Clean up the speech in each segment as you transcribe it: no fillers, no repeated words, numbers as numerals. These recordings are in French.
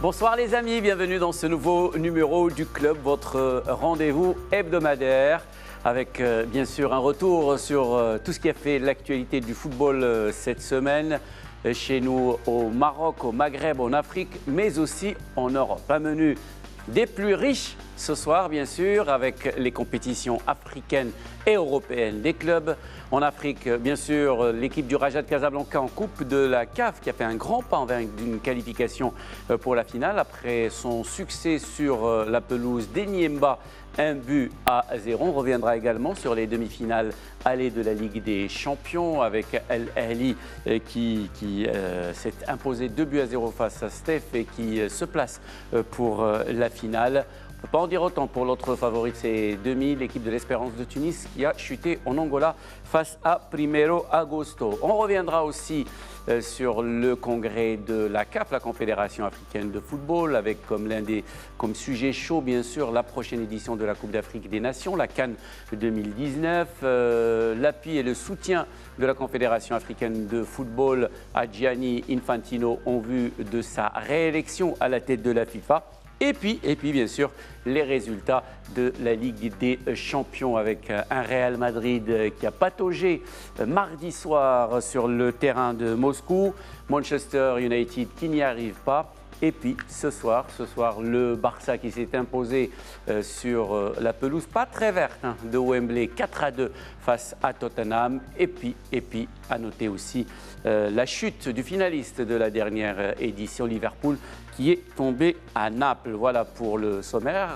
Bonsoir les amis, bienvenue dans ce nouveau numéro du Club, votre rendez-vous hebdomadaire avec bien sûr un retour sur tout ce qui a fait l'actualité du football cette semaine chez nous au Maroc, au Maghreb, en Afrique, mais aussi en Europe. Un menu des plus riches ce soir, bien sûr, avec les compétitions africaines et européennes des clubs. En Afrique, bien sûr, l'équipe du Raja de Casablanca en Coupe de la CAF qui a fait un grand pas vers une qualification pour la finale après son succès sur la pelouse d'Enyimba, 1-0. On reviendra également sur les demi-finales allées de la Ligue des Champions avec El Ahly qui s'est imposé 2-0 face à Steph et qui se place pour la finale. On ne peut pas en dire autant pour l'autre favori de ces demi, l'équipe de l'Espérance de Tunis qui a chuté en Angola face à Primero Agosto. On reviendra aussi sur le congrès de la CAF, la Confédération africaine de football, avec comme sujet chaud bien sûr la prochaine édition de la Coupe d'Afrique des Nations, la CAN 2019, l'appui et le soutien de la Confédération africaine de football à Gianni Infantino en vue de sa réélection à la tête de la FIFA. Et puis, bien sûr, les résultats de la Ligue des Champions avec un Real Madrid qui a pataugé mardi soir sur le terrain de Moscou, Manchester United qui n'y arrive pas. Et puis ce soir, le Barça qui s'est imposé sur la pelouse pas très verte de Wembley, 4-2 face à Tottenham. Et puis à noter aussi la chute du finaliste de la dernière édition, Liverpool, qui est tombé à Naples. Voilà pour le sommaire.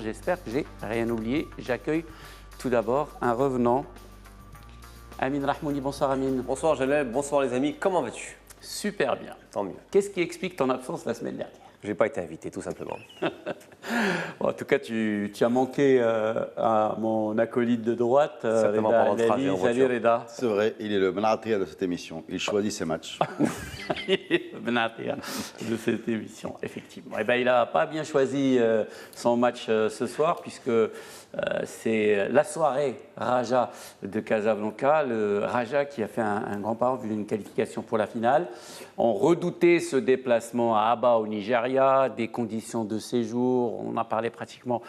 J'espère que j'ai rien oublié. J'accueille tout d'abord un revenant. Amin Rahmouni, bonsoir Amin. Bonsoir Jalel, bonsoir les amis, comment vas-tu? Super bien. Tant mieux. Qu'est-ce qui explique ton absence la semaine dernière? Je n'ai pas été invité, tout simplement. Bon, en tout cas, tu as manqué à mon acolyte de droite, Certainement Reda pendant le trajet en voiture. Salut Reda. C'est vrai, il est le Benatia de cette émission. Il choisit ses matchs. Benatia de cette émission, effectivement. Eh ben, il n'a pas bien choisi son match ce soir, puisque c'est la soirée Raja de Casablanca. Le Raja qui a fait un grand pas en vue d'une qualification pour la finale. On redoutait ce déplacement à Aba au Nigeria, des conditions de séjour. On en parlait pratiquement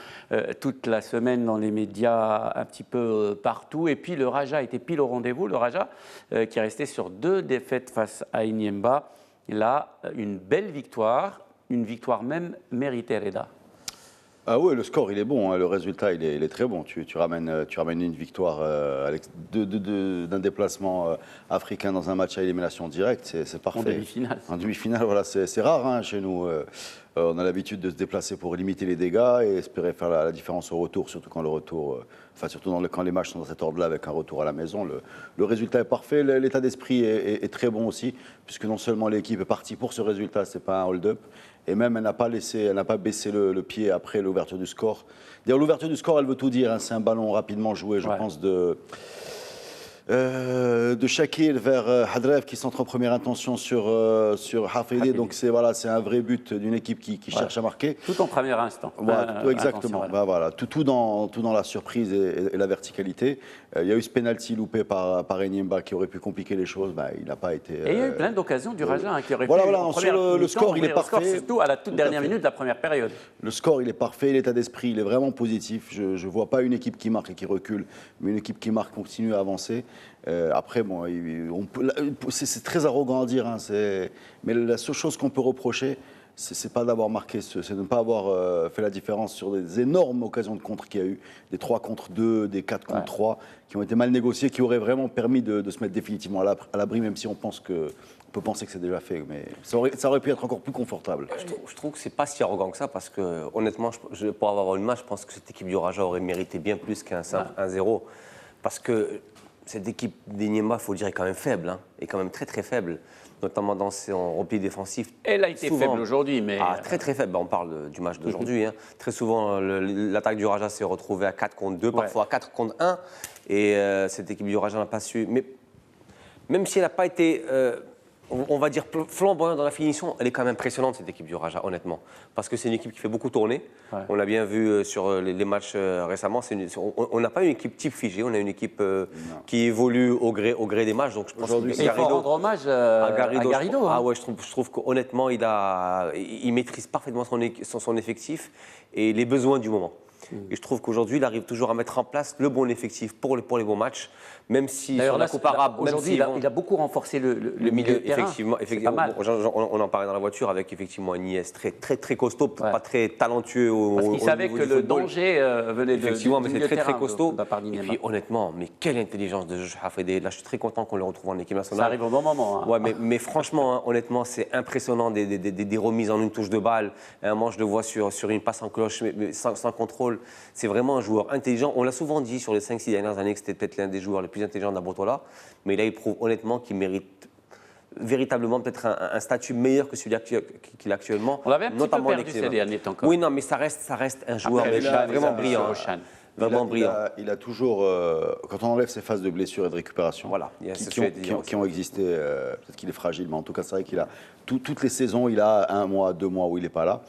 toute la semaine dans les médias, un petit peu partout. Et puis le Raja était pile au rendez-vous. Le Raja qui est resté sur 2 défaites face à Enyimba. Là, une belle victoire, une victoire même méritée, Reda. Ah oui, le score, il est bon. Le résultat, il est très bon. Tu ramènes une victoire d'un déplacement africain dans un match à élimination directe. C'est parfait. En demi-finale. En demi-finale, voilà, c'est rare chez nous. On a l'habitude de se déplacer pour limiter les dégâts et espérer faire la différence au retour, surtout quand quand les matchs sont dans cet ordre-là avec un retour à la maison. Le résultat est parfait. L'état d'esprit est très bon aussi, puisque non seulement l'équipe est partie pour ce résultat, c'est pas un hold-up. Et même, elle n'a pas baissé le pied après l'ouverture du score. D'ailleurs, l'ouverture du score, elle veut tout dire. C'est un ballon rapidement joué, je pense, de Shakir vers Hadrev qui centre en première intention sur Hafidi. Donc, c'est un vrai but d'une équipe qui cherche à marquer. Tout en premier instant. Exactement. Tout dans la surprise et la verticalité. Il y a eu ce penalty loupé par Enyimba qui aurait pu compliquer les choses. Il n'a pas été. Et il y a eu plein d'occasions du Raja qui aurait pu. Sur le score, il est parfait. Surtout à la toute dernière minute de la première période. Le score, il est parfait. L'état d'esprit, il est vraiment positif. Je ne vois pas une équipe qui marque et qui recule, mais une équipe qui marque continue à avancer. Après, c'est très arrogant à dire, mais la seule chose qu'on peut reprocher, c'est pas d'avoir marqué, c'est de ne pas avoir fait la différence sur des énormes occasions de contre qu'il y a eu, des 3 contre 2, des 4 contre 3, qui ont été mal négociés, qui auraient vraiment permis de se mettre définitivement à l'abri, même si on peut penser que c'est déjà fait, mais ça aurait pu être encore plus confortable. Je trouve que c'est pas si arrogant que ça, parce que honnêtement, pour avoir vu le match, je pense que cette équipe du Raja aurait mérité bien plus qu'un 1-0, parce que cette équipe d'Enyimba, il faut le dire, est quand même faible, est quand même très très faible, notamment dans son repli défensif. Elle a été faible aujourd'hui, mais... très très faible, on parle du match d'aujourd'hui. Très souvent, l'attaque du Raja s'est retrouvée à 4 contre 2, parfois à 4 contre 1, et cette équipe du Raja n'a pas su... Mais même si elle n'a pas été on va dire flamboyante dans la finition, elle est quand même impressionnante cette équipe du Raja, honnêtement. Parce que c'est une équipe qui fait beaucoup tourner. Ouais. On l'a bien vu sur les matchs récemment. On n'a pas une équipe type figée, on a une équipe qui évolue au gré des matchs. Donc je pense Et il faut rendre hommage à Garrido. Ah ouais, je trouve qu'honnêtement, il maîtrise parfaitement son effectif et les besoins du moment. Et je trouve qu'aujourd'hui, il arrive toujours à mettre en place le bon effectif pour les bons matchs, même si sur la Coupe arabe, aujourd'hui, il a beaucoup renforcé le milieu de terrain. Effectivement, pas mal. On en parlait dans la voiture avec effectivement un IS très costaud, pas très talentueux Parce qu'il savait que le danger venait de effectivement, mais du c'est milieu très terrain costaud. de Et puis honnêtement, mais quelle intelligence de jeu Hafidi. Là, je suis très content qu'on le retrouve en équipe nationale. Ça arrive au bon moment. Hein. Ouais, mais franchement, hein, honnêtement, c'est impressionnant des remises en une touche de balle. À un moment, je le vois sur une passe en cloche, mais sans contrôle. C'est vraiment un joueur intelligent. On l'a souvent dit sur les 5-6 dernières années que c'était peut-être l'un des joueurs les plus intelligents d'Abotola. Mais là, il prouve honnêtement qu'il mérite véritablement peut-être un statut meilleur que celui qu'il a actuellement. On l'avait un petit peu perdu ces derniers temps. Oui, non, mais ça reste un joueur vraiment brillant. Vraiment brillant. Il a toujours, quand on enlève ses phases de blessures et de récupération, voilà, qui ont existé, peut-être qu'il est fragile, mais en tout cas, c'est vrai qu'il a toutes les saisons, il a 1 mois, 2 mois où il n'est pas là.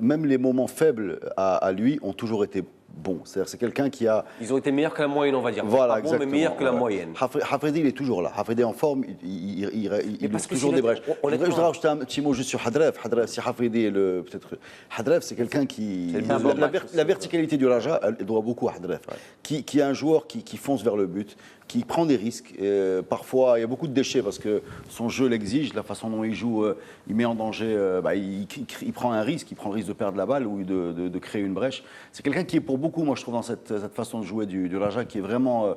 Même les moments faibles à lui ont toujours été bons. C'est-à-dire, c'est quelqu'un qui a. Ils ont été meilleurs que la moyenne, on va dire. Voilà, pas exactement. Bon, mais meilleurs que la moyenne. Hafidi, il est toujours là. Hafidi en forme, il ouvre toujours des brèches. Je voudrais rajouter un petit mot juste sur Hadref. Hadref, si Hafidi peut-être. Hadref, c'est quelqu'un qui. La verticalité du Raja, elle doit beaucoup à Hadref. Ouais. Qui est un joueur qui fonce vers le but, qui prend des risques. Parfois, il y a beaucoup de déchets parce que son jeu l'exige, la façon dont il joue, il met en danger, il prend un risque, il prend le risque de perdre la balle ou de créer une brèche. C'est quelqu'un qui est pour beaucoup, moi je trouve, dans cette façon de jouer du Raja, qui est vraiment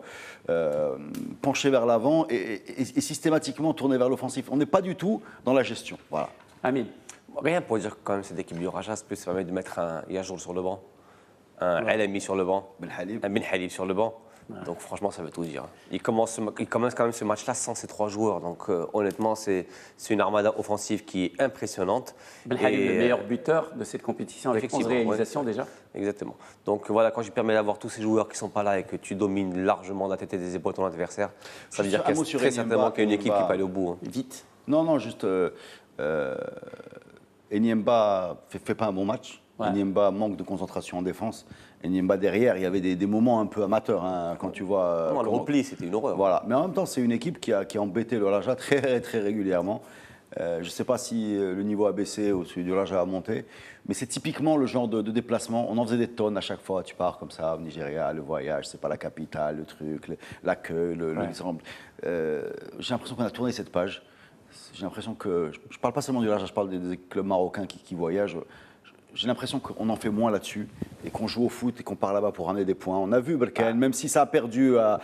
penché vers l'avant et systématiquement tourné vers l'offensif. On n'est pas du tout dans la gestion. Voilà. Amine. Rien pour dire que quand même cette équipe du Raja, ça permet de mettre un Yajour sur le banc, un LMI sur le banc, un Ben Halib sur le banc. Ouais. Donc franchement, ça veut tout dire. Il commence quand même ce match-là sans ces 3 joueurs. Donc honnêtement, c'est une armada offensive qui est impressionnante. Ben Halib, le meilleur buteur de cette compétition avec 11 réalisations déjà. Exactement. Donc voilà, quand je permets d'avoir tous ces joueurs qui ne sont pas là et que tu domines largement la tête et des épaules ton adversaire, ça veut dire qu'il y a très certainement qu'il y a une équipe qui peut aller au bout. Hein. Vite. Non, juste Enyemba fait pas un bon match. Ouais. Enyemba manque de concentration en défense. Enyemba derrière, il y avait des moments un peu amateurs hein, quand tu vois. Non, le repli, c'était une horreur. Voilà, mais en même temps, c'est une équipe qui a embêté le Raja très régulièrement. Je ne sais pas si le niveau a baissé ou celui du Raja a monté, mais c'est typiquement le genre de déplacement. On en faisait des tonnes à chaque fois. Tu pars comme ça au Nigeria, le voyage, c'est pas la capitale, le truc, l'accueil, l'exemple. J'ai l'impression qu'on a tourné cette page. J'ai l'impression que je ne parle pas seulement du Raja, je parle des clubs marocains qui voyagent. J'ai l'impression qu'on en fait moins là-dessus et qu'on joue au foot et qu'on part là-bas pour ramener des points. On a vu Berkane, même si ça a perdu à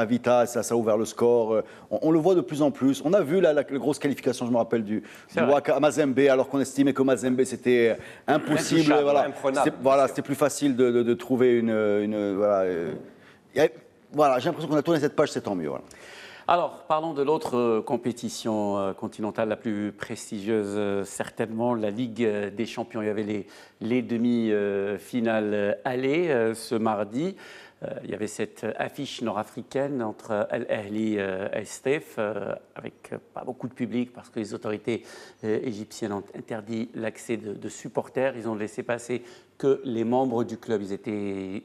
Vita, ça a ouvert le score, on le voit de plus en plus. On a vu la grosse qualification, je me rappelle, du Waka à Mazembe, alors qu'on estimait que Mazembe c'était impossible. Voilà, c'était plus facile de trouver voilà, j'ai l'impression qu'on a tourné cette page, c'est tant mieux. Voilà. Alors, parlons de l'autre compétition continentale la plus prestigieuse, certainement, la Ligue des Champions. Il y avait les demi-finales aller ce mardi. Il y avait cette affiche nord-africaine entre Al Ahly et Stef, avec pas beaucoup de public parce que les autorités égyptiennes ont interdit l'accès de supporters. Ils ont laissé passer que les membres du club. Ils étaient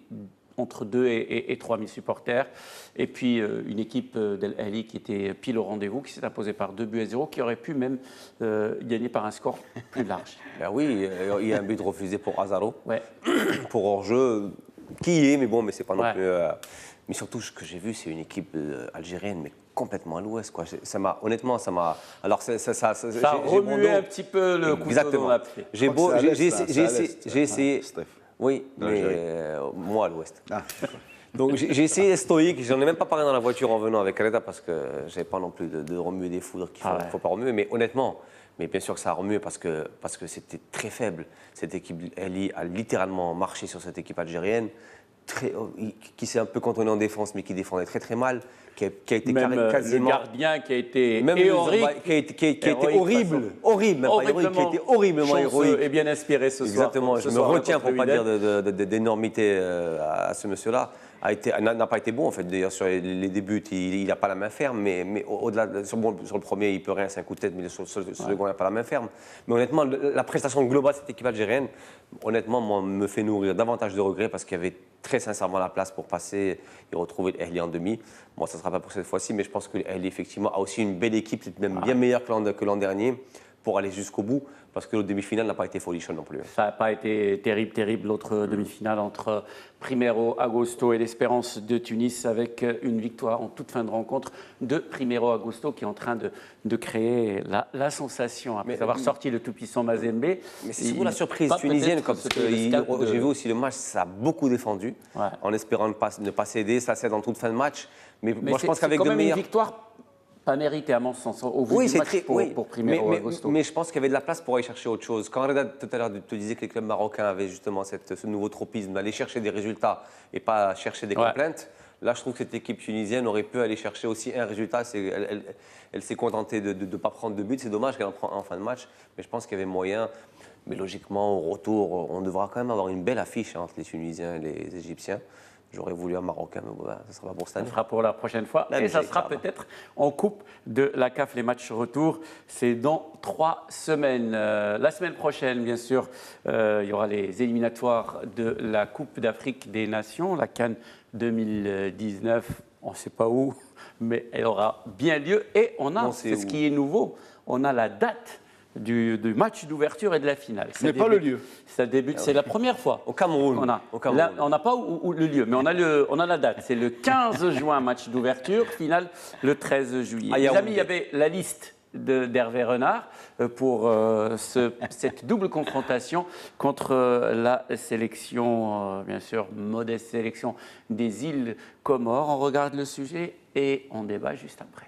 entre 2 et 3 000 supporters. Et puis une équipe d'Al Ahly qui était pile au rendez-vous, qui s'est imposée par 2-0, qui aurait pu même gagner par un score plus large. Ben oui, il y a un but refusé pour Azaro, pour hors-jeu, qui est, mais bon, mais c'est pas non plus... mais surtout, ce que j'ai vu, c'est une équipe algérienne, mais complètement à l'ouest, quoi. Honnêtement, ça m'a... Alors, ça a remué un petit peu le couteau dans la plaie. J'ai essayé... Oui, mais moi à l'ouest. Donc j'ai essayé stoïque, j'en ai même pas parlé dans la voiture en venant avec Reda parce que j'avais pas non plus de remuer des foudres qu'il ne faut pas remuer, mais honnêtement, mais bien sûr que ça a remué parce que c'était très faible. Cette équipe, elle a littéralement marché sur cette équipe algérienne, qui s'est un peu cantonnée en défense, mais qui défendait très mal, qui a été même quasiment... le gardien qui a été qui a été horrible, qui a été horriblement héroïque. Et bien inspiré ce soir. Exactement, je me retiens pour ne pas dire d'énormité à ce monsieur-là. n'a pas été bon en fait. D'ailleurs sur les débuts, il n'a pas la main ferme, mais au-delà sur le premier, il peut rien, c'est un coup de tête, mais sur le second, il n'a pas la main ferme. Mais honnêtement, la prestation globale de cette équipe algérienne, honnêtement, moi, me fait nourrir davantage de regrets parce qu'il y avait très sincèrement la place pour passer et retrouver l'Ahli en demi. Moi, ça ne sera pas pour cette fois-ci, mais je pense que l'Ahli effectivement a aussi une belle équipe, c'est même bien meilleure que l'an dernier pour aller jusqu'au bout. Parce que le demi-finale n'a pas été folichonne non plus. Ça n'a pas été terrible, l'autre demi-finale entre Primero Agosto et l'Espérance de Tunis, avec une victoire en toute fin de rencontre de Primero Agosto qui est en train de créer la sensation après avoir sorti le tout-puissant Mazembe. Mais c'est surtout la surprise tunisienne, parce que j'ai vu aussi le match, ça a beaucoup défendu, en espérant ne pas céder, ça cède en toute fin de match. Mais moi, je pense qu'avec de meilleurs... une victoire pas mérité à mon sens, au vu du match pour Primero Agosto. Mais je pense qu'il y avait de la place pour aller chercher autre chose. Quand Reda tout à l'heure te disait que les clubs marocains avaient justement ce nouveau tropisme d'aller chercher des résultats et pas chercher des complaintes, là je trouve que cette équipe tunisienne aurait pu aller chercher aussi un résultat. Elle s'est contentée de ne pas prendre de but, c'est dommage qu'elle en prenne en fin de match, mais je pense qu'il y avait moyen. Mais logiquement, au retour, on devra quand même avoir une belle affiche entre les Tunisiens et les Égyptiens. J'aurais voulu un Marocain, mais ça ne sera pas pour cette année. Ça sera pour la prochaine fois. Et ça sera peut-être en Coupe de la CAF. Les matchs retour, c'est dans 3 semaines. La semaine prochaine, bien sûr, il y aura les éliminatoires de la Coupe d'Afrique des Nations, la CAN 2019. On ne sait pas où, mais elle aura bien lieu. Et on a, c'est ce qui est nouveau, on a la date du match d'ouverture et de la finale. Ce n'est pas le lieu. Ça débute, c'est la première fois. Au Cameroun. On n'a pas le lieu, mais on a la date. C'est le 15 juin, match d'ouverture, finale le 13 juillet. Les amis, il y avait la liste d'Hervé Renard pour cette double confrontation contre la sélection, bien sûr, modeste sélection des îles Comores. On regarde le sujet et on débat juste après.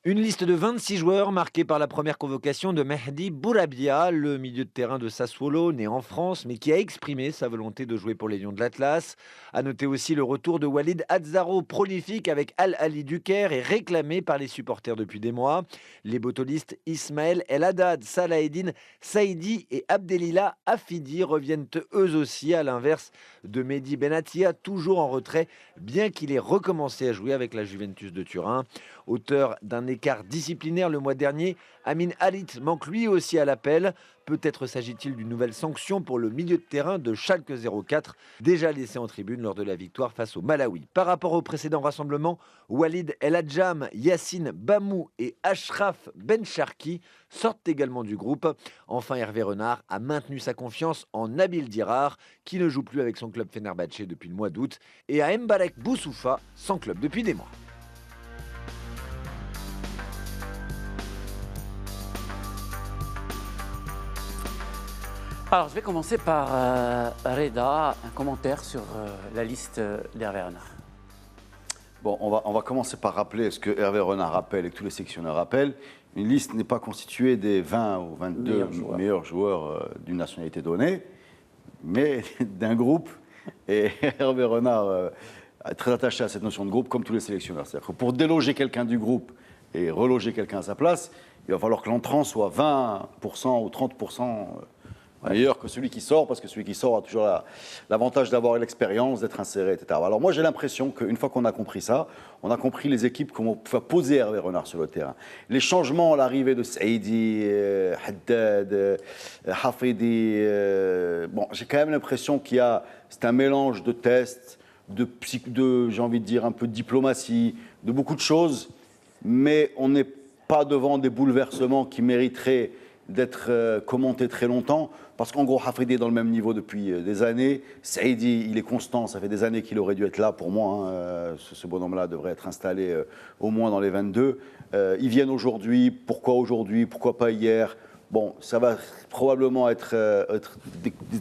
Une liste de 26 joueurs marquée par la première convocation de Mehdi Bourabia, le milieu de terrain de Sassuolo, né en France, mais qui a exprimé sa volonté de jouer pour les Lions de l'Atlas. À noter aussi le retour de Walid Azzaro, prolifique avec Al Ahly du Caire et réclamé par les supporters depuis des mois. Les botolistes Ismaël El Haddad, Salaheddine Saïdi et Abdelila Afidi reviennent eux aussi, à l'inverse de Mehdi Benatia, toujours en retrait, bien qu'il ait recommencé à jouer avec la Juventus de Turin. Auteur d'un écart disciplinaire le mois dernier, Amin Harit manque lui aussi à l'appel. Peut-être s'agit-il d'une nouvelle sanction pour le milieu de terrain de Schalke 04, déjà laissé en tribune lors de la victoire face au Malawi. Par rapport au précédent rassemblement, Walid El Hadjam, Yassine Bamou et Ashraf Bencharki sortent également du groupe. Enfin, Hervé Renard a maintenu sa confiance en Nabil Dirar, qui ne joue plus avec son club Fenerbahçe depuis le mois d'août, et à Mbarek Boussoufa, sans club depuis des mois. Alors, je vais commencer par Reda, un commentaire sur la liste d'Hervé Renard. Bon, on va commencer par rappeler ce que Hervé Renard rappelle et que tous les sélectionneurs rappellent. Une liste n'est pas constituée des 20 ou 22 meilleurs joueurs d'une nationalité donnée, mais d'un groupe. Et Hervé Renard est très attaché à cette notion de groupe, comme tous les sélectionneurs. C'est-à-dire que pour déloger quelqu'un du groupe et reloger quelqu'un à sa place, il va falloir que l'entrant soit 20% ou 30% meilleur que celui qui sort, parce que celui qui sort a toujours l'avantage d'avoir l'expérience, d'être inséré, etc. Alors moi, j'ai l'impression qu'une fois qu'on a compris ça, on a compris les équipes comment faire poser Hervé Renard sur le terrain. Les changements à l'arrivée de Saïdi, Haddad, Hafidi, bon, j'ai quand même l'impression c'est un mélange de tests, j'ai envie de dire un peu de diplomatie, de beaucoup de choses, mais on n'est pas devant des bouleversements qui mériteraient d'être commentés très longtemps, parce qu'en gros, Hafidi est dans le même niveau depuis des années. Saïdi, il est constant, ça fait des années qu'il aurait dû être là pour moi. Ce bonhomme-là devrait être installé au moins dans les 22. Ils viennent aujourd'hui, pourquoi pas hier? Bon, ça va probablement être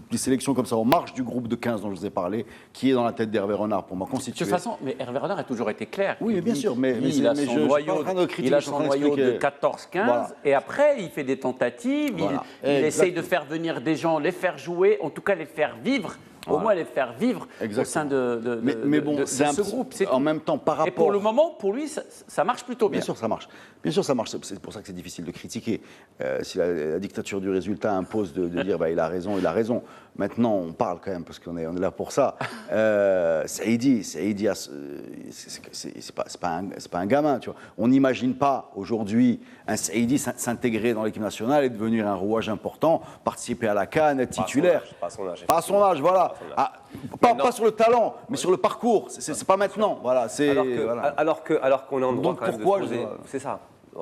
des sélections comme ça en marge du groupe de 15 dont je vous ai parlé, qui est dans la tête d'Hervé Renard pour moi constitué. De toute façon, mais Hervé Renard a toujours été clair. Oui, bien sûr, mais il a son noyau de 14-15, voilà. Et après, il fait des tentatives, il essaye de faire venir des gens, les faire jouer, en tout cas les faire vivre au moins les faire vivre au sein de ce groupe. En même temps, par rapport... Et pour le moment, pour lui, ça marche plutôt bien. Bien sûr, ça marche. Bien sûr, ça marche. C'est pour ça que c'est difficile de critiquer. Si la dictature du résultat impose de dire il a raison, il a raison. Maintenant, on parle quand même, parce qu'on est là pour ça. Saïdi, c'est pas un gamin. Tu vois. On n'imagine pas aujourd'hui un Saïdi s'intégrer dans l'équipe nationale et devenir un rouage important, participer à la CAN, être titulaire. Pas à son âge. Pas à son âge, voilà. Pas sur le talent, mais sur le parcours. C'est pas maintenant. Voilà, alors qu'on est en droit Donc quand même pourquoi de se poser... C'est ça.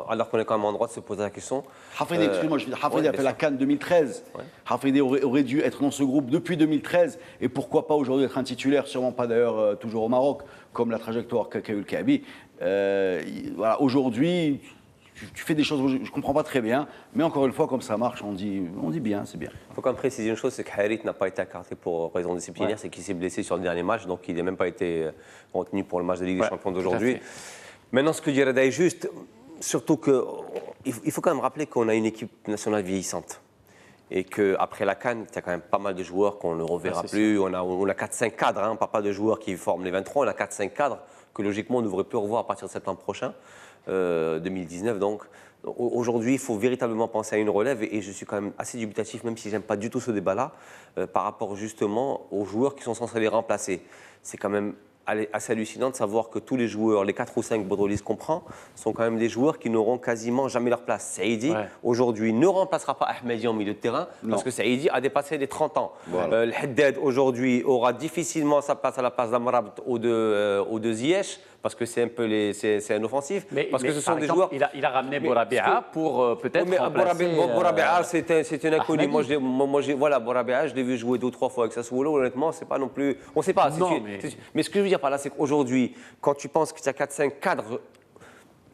Alors qu'on est quand même en droit de se poser la question. Hafidi, excuse-moi, Hafidi a fait la CAN 2013. Ouais. Hafidi aurait dû être dans ce groupe depuis 2013. Et pourquoi pas aujourd'hui être un titulaire, sûrement pas d'ailleurs toujours au Maroc, comme la trajectoire qu'a eu le Kaby. Voilà, aujourd'hui, tu fais des choses que je ne comprends pas très bien. Mais encore une fois, comme ça marche, on dit bien, c'est bien. Il faut quand même préciser une chose, c'est que Harit n'a pas été écarté pour raison disciplinaire. C'est qu'il s'est blessé sur le dernier match. Donc il n'a même pas été retenu pour le match de Ligue des Champions d'aujourd'hui. Maintenant, ce que dit Reda est juste... Surtout qu'il faut quand même rappeler qu'on a une équipe nationale vieillissante. Et qu'après la CAN, il y a quand même pas mal de joueurs qu'on ne reverra plus. On a 4-5 cadres, on ne parle pas de joueurs qui forment les 23, on a 4-5 cadres que logiquement on devrait plus revoir à partir de septembre prochain, 2019. Donc aujourd'hui, il faut véritablement penser à une relève. Et je suis quand même assez dubitatif, même si je n'aime pas du tout ce débat-là, par rapport justement aux joueurs qui sont censés les remplacer. C'est quand même assez hallucinant de savoir que tous les joueurs, les 4 ou 5 Bodrolis qu'on prend, sont quand même des joueurs qui n'auront quasiment jamais leur place. Saïdi, aujourd'hui, ne remplacera pas Ahmedi en milieu de terrain, parce que Saïdi a dépassé les 30 ans. Voilà. Le Haddad, aujourd'hui, aura difficilement sa place à la place d'Amrabat ou de Ziyech, parce que c'est un peu c'est un offensif. Parce que ce sont des joueurs... Il a ramené Bourabia pour peut-être remplacer... Bourabia, c'est un inconnu. Voilà, Bourabia, je l'ai vu jouer 2 ou 3 fois avec Sassuolo. Honnêtement, c'est pas non plus... On ne sait pas. Mais ce que je veux dire par là, c'est qu'aujourd'hui, quand tu penses qu'il y a 4-5 cadres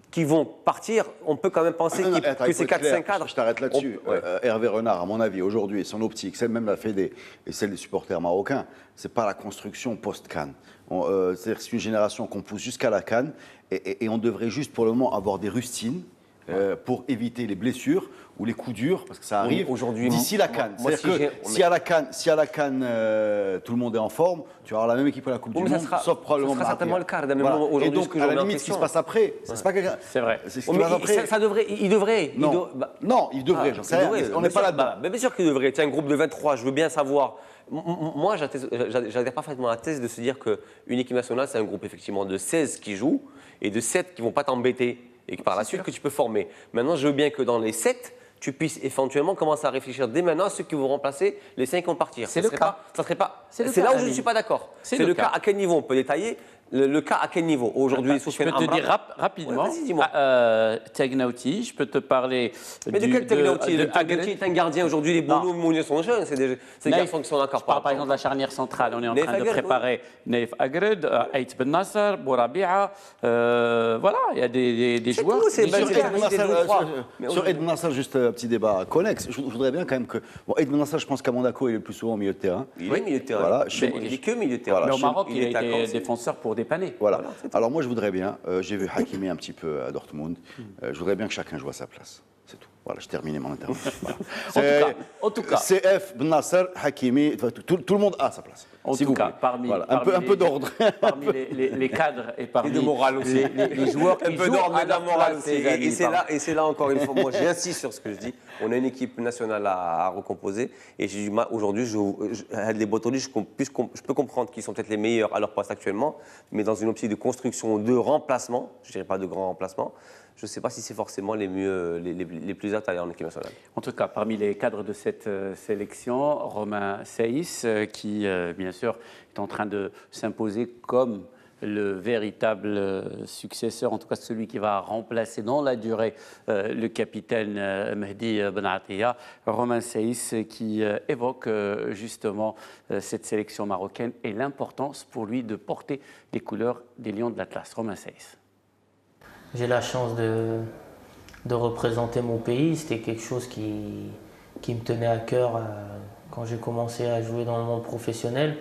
qui vont partir, on peut quand même penser que ces 4-5 cadres... Je t'arrête là-dessus. Hervé Renard, à mon avis, aujourd'hui, son optique, celle même la Fédé et celle des supporters marocains, c'est pas la construction post-CAN. C'est-à-dire que c'est une génération qu'on pousse jusqu'à la CAN et on devrait juste pour le moment avoir des rustines pour éviter les blessures ou les coups durs, parce que ça arrive d'ici la CAN. Si à la CAN, tout le monde est en forme, tu vas avoir la même équipe à la Coupe du Monde, sauf probablement... Ça sera certainement le cas. Et donc, à la limite, ce qui se passe après, c'est pas quelqu'un... C'est vrai. Il devrait. Non, il devrait, j'en sais rien. On n'est pas là-dedans. Mais bien sûr qu'il devrait. Tu as un groupe de 23, je veux bien savoir... Moi, j'adhère parfaitement à la thèse de se dire qu'une équipe nationale, c'est un groupe effectivement de 16 qui jouent et de 7 qui ne vont pas t'embêter et que par la suite que tu peux former. Maintenant, je veux bien que dans les 7, tu puisses éventuellement commencer à réfléchir dès maintenant à ceux qui vont remplacer les 5 qui vont partir. C'est le cas. C'est là où je ne suis pas d'accord. C'est le cas. À quel niveau on peut détailler le cas à quel niveau aujourd'hui? Je peux te dire rapidement. Vas-y, dis-moi. Tegnauti, je peux te parler. Mais de quel Tegnauti? Tegnauti est un gardien aujourd'hui. Les Boulou Mounier sont jeunes. C'est des garçons qui sont encore. Je parle par exemple de la charnière centrale. On est en train de préparer Naïf Agred, Aït Ben Nasser, Bourabia. Voilà, il y a des joueurs. Sur Ed Nasser, juste un petit débat connexe. Je voudrais bien quand même que. Bon, Ed Nasser, je pense qu'à Monaco, il est le plus souvent au milieu de terrain. Il est milieu de terrain. Il est que milieu de terrain. Mais au Maroc, il a été défenseur pour dépanner. Voilà. Alors moi, je voudrais bien, j'ai vu Hakimi un petit peu à Dortmund, je voudrais bien que chacun joue à sa place. C'est tout. Voilà, j'ai terminé mon intervention. Voilà. En tout cas. CF, Ben Nasser, Hakimi, tout le monde a sa place. En tout cas, parmi un peu d'ordre. Parmi les cadres et parmi de morale aussi. les joueurs qui un peu d'ordre et de la morale aussi. Et c'est là encore une fois, moi j'insiste sur ce que je dis. On a une équipe nationale à recomposer et aujourd'hui, les Botolis, je peux comprendre qu'ils sont peut-être les meilleurs à leur poste actuellement, mais dans une optique de construction de remplacement, je ne dirais pas de grand remplacement, je ne sais pas si c'est forcément les mieux, les plus aptes à aller en équipe nationale. En tout cas, parmi les cadres de cette sélection, Romain Saïs, qui bien sûr est en train de s'imposer comme le véritable successeur, en tout cas celui qui va remplacer dans la durée le capitaine Mehdi Benatia. Romain Saïs qui évoque justement cette sélection marocaine et l'importance pour lui de porter les couleurs des Lions de l'Atlas. Romain Saïs. J'ai la chance de représenter mon pays. C'était quelque chose qui me tenait à cœur quand j'ai commencé à jouer dans le monde professionnel.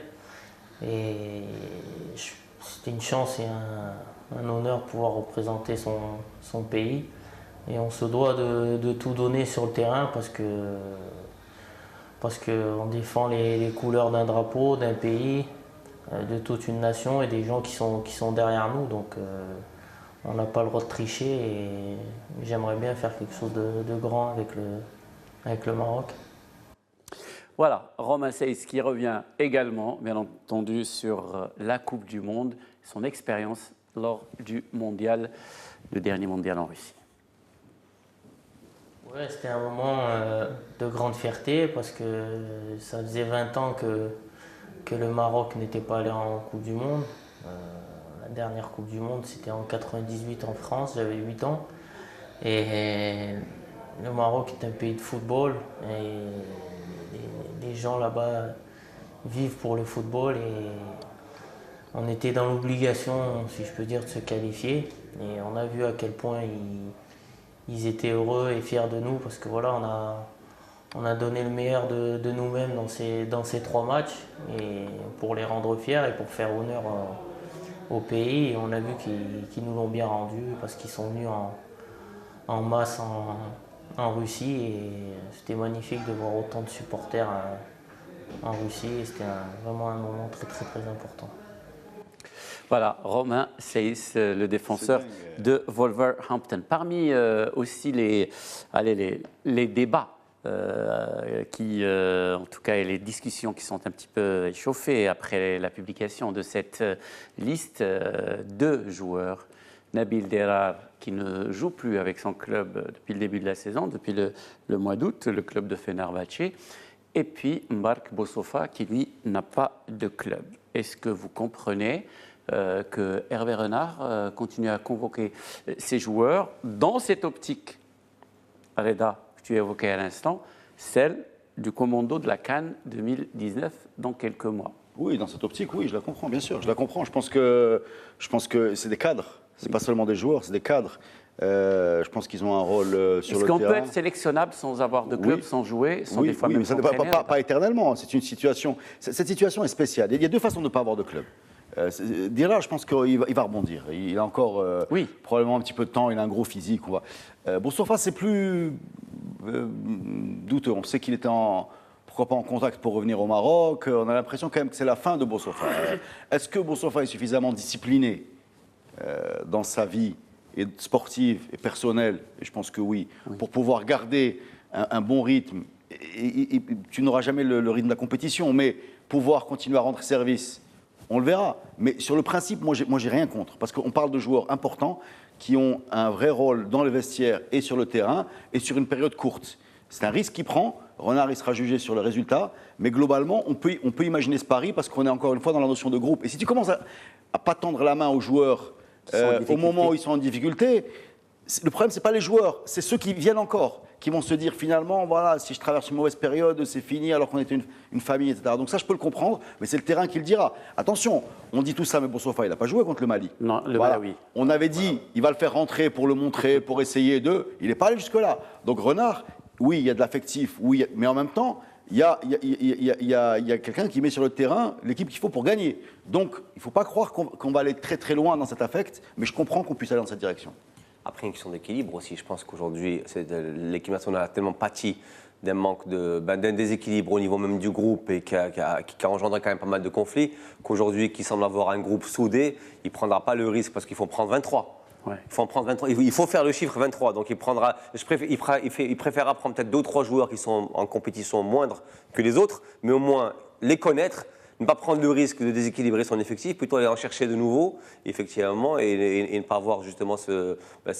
Et c'était une chance et un honneur de pouvoir représenter son pays. Et on se doit de tout donner sur le terrain parce parce qu'on défend les couleurs d'un drapeau, d'un pays, de toute une nation et des gens qui sont derrière nous. Donc on n'a pas le droit de tricher et j'aimerais bien faire quelque chose de grand avec le Maroc. Voilà, Romain Saïs qui revient également, bien entendu, sur la Coupe du Monde, son expérience lors du mondial, le dernier mondial en Russie. Ouais, c'était un moment de grande fierté parce que ça faisait 20 ans que le Maroc n'était pas allé en Coupe du Monde. La dernière Coupe du Monde, c'était en 98 en France, j'avais 8 ans. Et le Maroc est un pays de football et les gens là-bas vivent pour le football et on était dans l'obligation, si je peux dire, de se qualifier. Et on a vu à quel point ils étaient heureux et fiers de nous parce que voilà, on a donné le meilleur de nous-mêmes dans ces 3 matchs et pour les rendre fiers et pour faire honneur au pays. Et on a vu qu'ils nous l'ont bien rendu parce qu'ils sont venus en masse en Russie et c'était magnifique de voir autant de supporters en Russie et c'était vraiment un moment très très très important. Voilà, Romain Saïs, le défenseur de Wolverhampton. Parmi aussi les débats qui, en tout cas, et les discussions qui sont un petit peu échauffées après la publication de cette liste, 2 joueurs, Nabil Derar, qui ne joue plus avec son club depuis le début de la saison, depuis le mois d'août, le club de Fenerbahçe, et puis Marc Bossofa, qui lui n'a pas de club. Est-ce que vous comprenez que Hervé Renard continue à convoquer ses joueurs dans cette optique, Reda, que tu évoquais à l'instant, celle du commando de la CAN 2019 dans quelques mois? Oui, dans cette optique, oui, je la comprends, bien sûr, je la comprends. Je pense que c'est des cadres, c'est pas seulement des joueurs, c'est des cadres. Je pense qu'ils ont un rôle sur le terrain. Est-ce qu'on peut être sélectionnable sans avoir de club, sans jouer, sans des fois même s'entraîner? Pas éternellement, c'est une situation. Cette situation est spéciale. Il y a 2 façons de ne pas avoir de club. Dira, je pense qu'il va rebondir. Il a encore probablement un petit peu de temps, il a un gros physique. Bossofa, c'est plus douteux. On sait qu'il était pourquoi pas en contact pour revenir au Maroc. On a l'impression quand même que c'est la fin de Bossofa. Est-ce que Bossofa est suffisamment discipliné dans sa vie et sportive et personnelle? Et je pense que oui. Pour pouvoir garder un bon rythme. Et tu n'auras jamais le rythme de la compétition, mais pouvoir continuer à rendre service. On le verra. Mais sur le principe, moi, j'ai rien contre. Parce qu'on parle de joueurs importants qui ont un vrai rôle dans le vestiaire et sur le terrain et sur une période courte. C'est un risque qu'il prend. Renard, il sera jugé sur le résultat. Mais globalement, on peut imaginer ce pari parce qu'on est encore une fois dans la notion de groupe. Et si tu commences à pas tendre la main aux joueurs au moment où ils sont en difficulté, le problème, ce n'est pas les joueurs, c'est ceux qui viennent encore, qui vont se dire finalement, voilà, si je traverse une mauvaise période, c'est fini alors qu'on était une famille, etc. Donc ça, je peux le comprendre, mais c'est le terrain qui le dira. Attention, on dit tout ça, mais Bossofa, il n'a pas joué contre le Mali. Non, le Mali, oui. On avait dit, il va le faire rentrer pour le montrer, pour essayer il n'est pas allé jusque-là. Donc Renard, oui, il y a de l'affectif, oui, mais en même temps, il y a quelqu'un qui met sur le terrain l'équipe qu'il faut pour gagner. Donc, il ne faut pas croire qu'on va aller très très loin dans cet affect, mais je comprends qu'on puisse aller dans cette direction. Après, une question d'équilibre aussi. Je pense qu'aujourd'hui, l'équipe nationale a tellement pâti d'un manque d'un déséquilibre au niveau même du groupe et qui a engendré quand même pas mal de conflits, qu'aujourd'hui, qui semble avoir un groupe soudé, il ne prendra pas le risque parce qu'il faut prendre 23. Ouais. Il faut en prendre 23. Il faut faire le chiffre 23. Donc il préférera prendre peut-être 2 ou 3 joueurs qui sont en compétition moindre que les autres, mais au moins les connaître, ne pas prendre le risque de déséquilibrer son effectif, plutôt aller en chercher de nouveau, effectivement, et ne pas avoir justement ce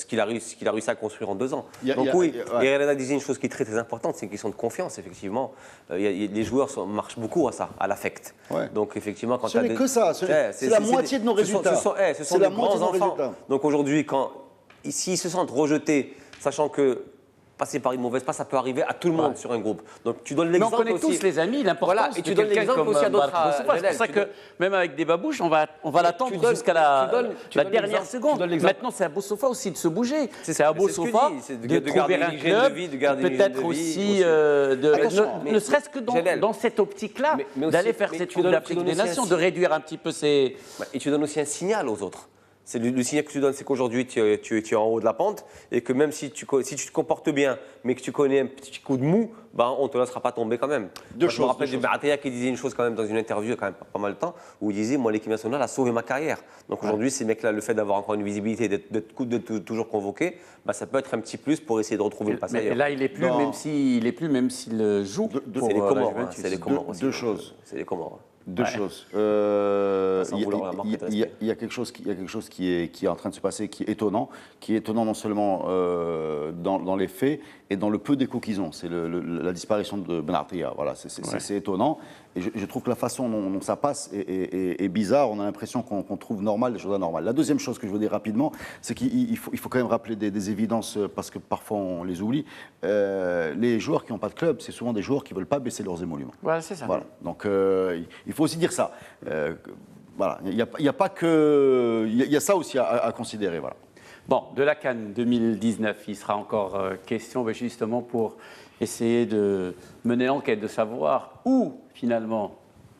qu'il a réussi à construire en 2 ans. Et Renard disait une chose qui est très très importante, c'est une question de confiance, effectivement. Les joueurs marchent beaucoup à ça, à l'affect. Ouais. Donc effectivement, quand ce n'est que ça, c'est la moitié de nos résultats. Ce sont des grands enfants. Donc aujourd'hui, s'ils se sentent rejetés, sachant que passer par une mauvaise passe, ça peut arriver à tout le monde sur un groupe. Donc tu donnes l'exemple aussi. Mais on connaît tous les amis, l'importance et tu donnes l'exemple aussi à d'autres. C'est pour ça que même avec des babouches, on va l'attendre jusqu'à la dernière seconde. Maintenant, c'est à Bossofa aussi de se bouger. C'est à Bossofa de trouver un club, peut-être aussi, ne serait-ce que dans cette optique-là, d'aller faire cette Coupe d'Afrique des Nations, de réduire un petit peu ses... Et tu donnes aussi un signal aux autres. C'est le signal que tu donnes, c'est qu'aujourd'hui, tu es en haut de la pente et que même si tu te comportes bien, mais que tu connais un petit coup de mou, on ne te laissera pas tomber quand même. Je me rappelle de Beratia qui disait une chose quand même dans une interview il y a quand même pas mal de temps, où il disait, moi, l'équipe nationale a sauvé ma carrière. Donc aujourd'hui, ces mecs-là, le fait d'avoir encore une visibilité, d'être toujours convoqué, ça peut être un petit plus pour essayer de retrouver le passage ailleurs. Mais là, il n'est plus, même s'il joue. C'est les Comores. C'est les Comores aussi. Deux choses. C'est les Comores. Deux choses. Il y a quelque chose qui est en train de se passer, qui est étonnant non seulement dans les faits et dans le peu d'écho qu'ils ont. C'est la disparition de Benartia. Voilà, c'est étonnant. Et je trouve que la façon dont ça passe est bizarre. On a l'impression qu'on trouve normal des choses anormales. La deuxième chose que je veux dire rapidement, c'est qu'il faut quand même rappeler des évidences parce que parfois on les oublie. Les joueurs qui n'ont pas de club, c'est souvent des joueurs qui ne veulent pas baisser leurs émoluments. Voilà, c'est ça. Voilà. Donc il faut aussi dire ça. Voilà, il y a pas que, il y a ça aussi à considérer. Voilà. Bon, de la CAN 2019, il sera encore question, justement pour essayer de mener l'enquête, de savoir où finalement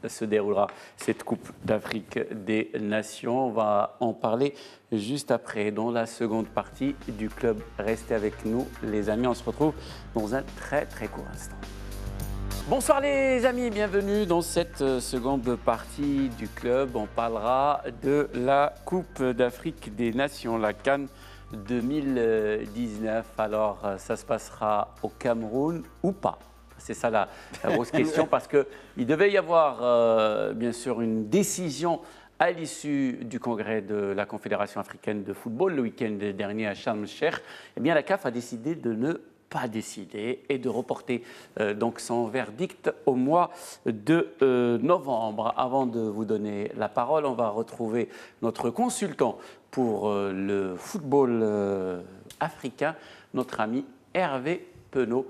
se déroulera cette Coupe d'Afrique des Nations. On va en parler juste après, dans la seconde partie du club. Restez avec nous, les amis. On se retrouve dans un très très court instant. Bonsoir les amis, bienvenue dans cette seconde partie du club. On parlera de la Coupe d'Afrique des Nations, la CAN 2019. Alors, ça se passera au Cameroun ou pas? C'est ça la grosse question, parce qu'il devait y avoir bien sûr une décision à l'issue du congrès de la Confédération africaine de football le week-end dernier à Sharm el-Cheikh. Eh bien, la CAF a décidé de ne pas décidé et de reporter donc son verdict au mois de novembre. Avant de vous donner la parole, on va retrouver notre consultant pour le football africain, notre ami Hervé Penaud,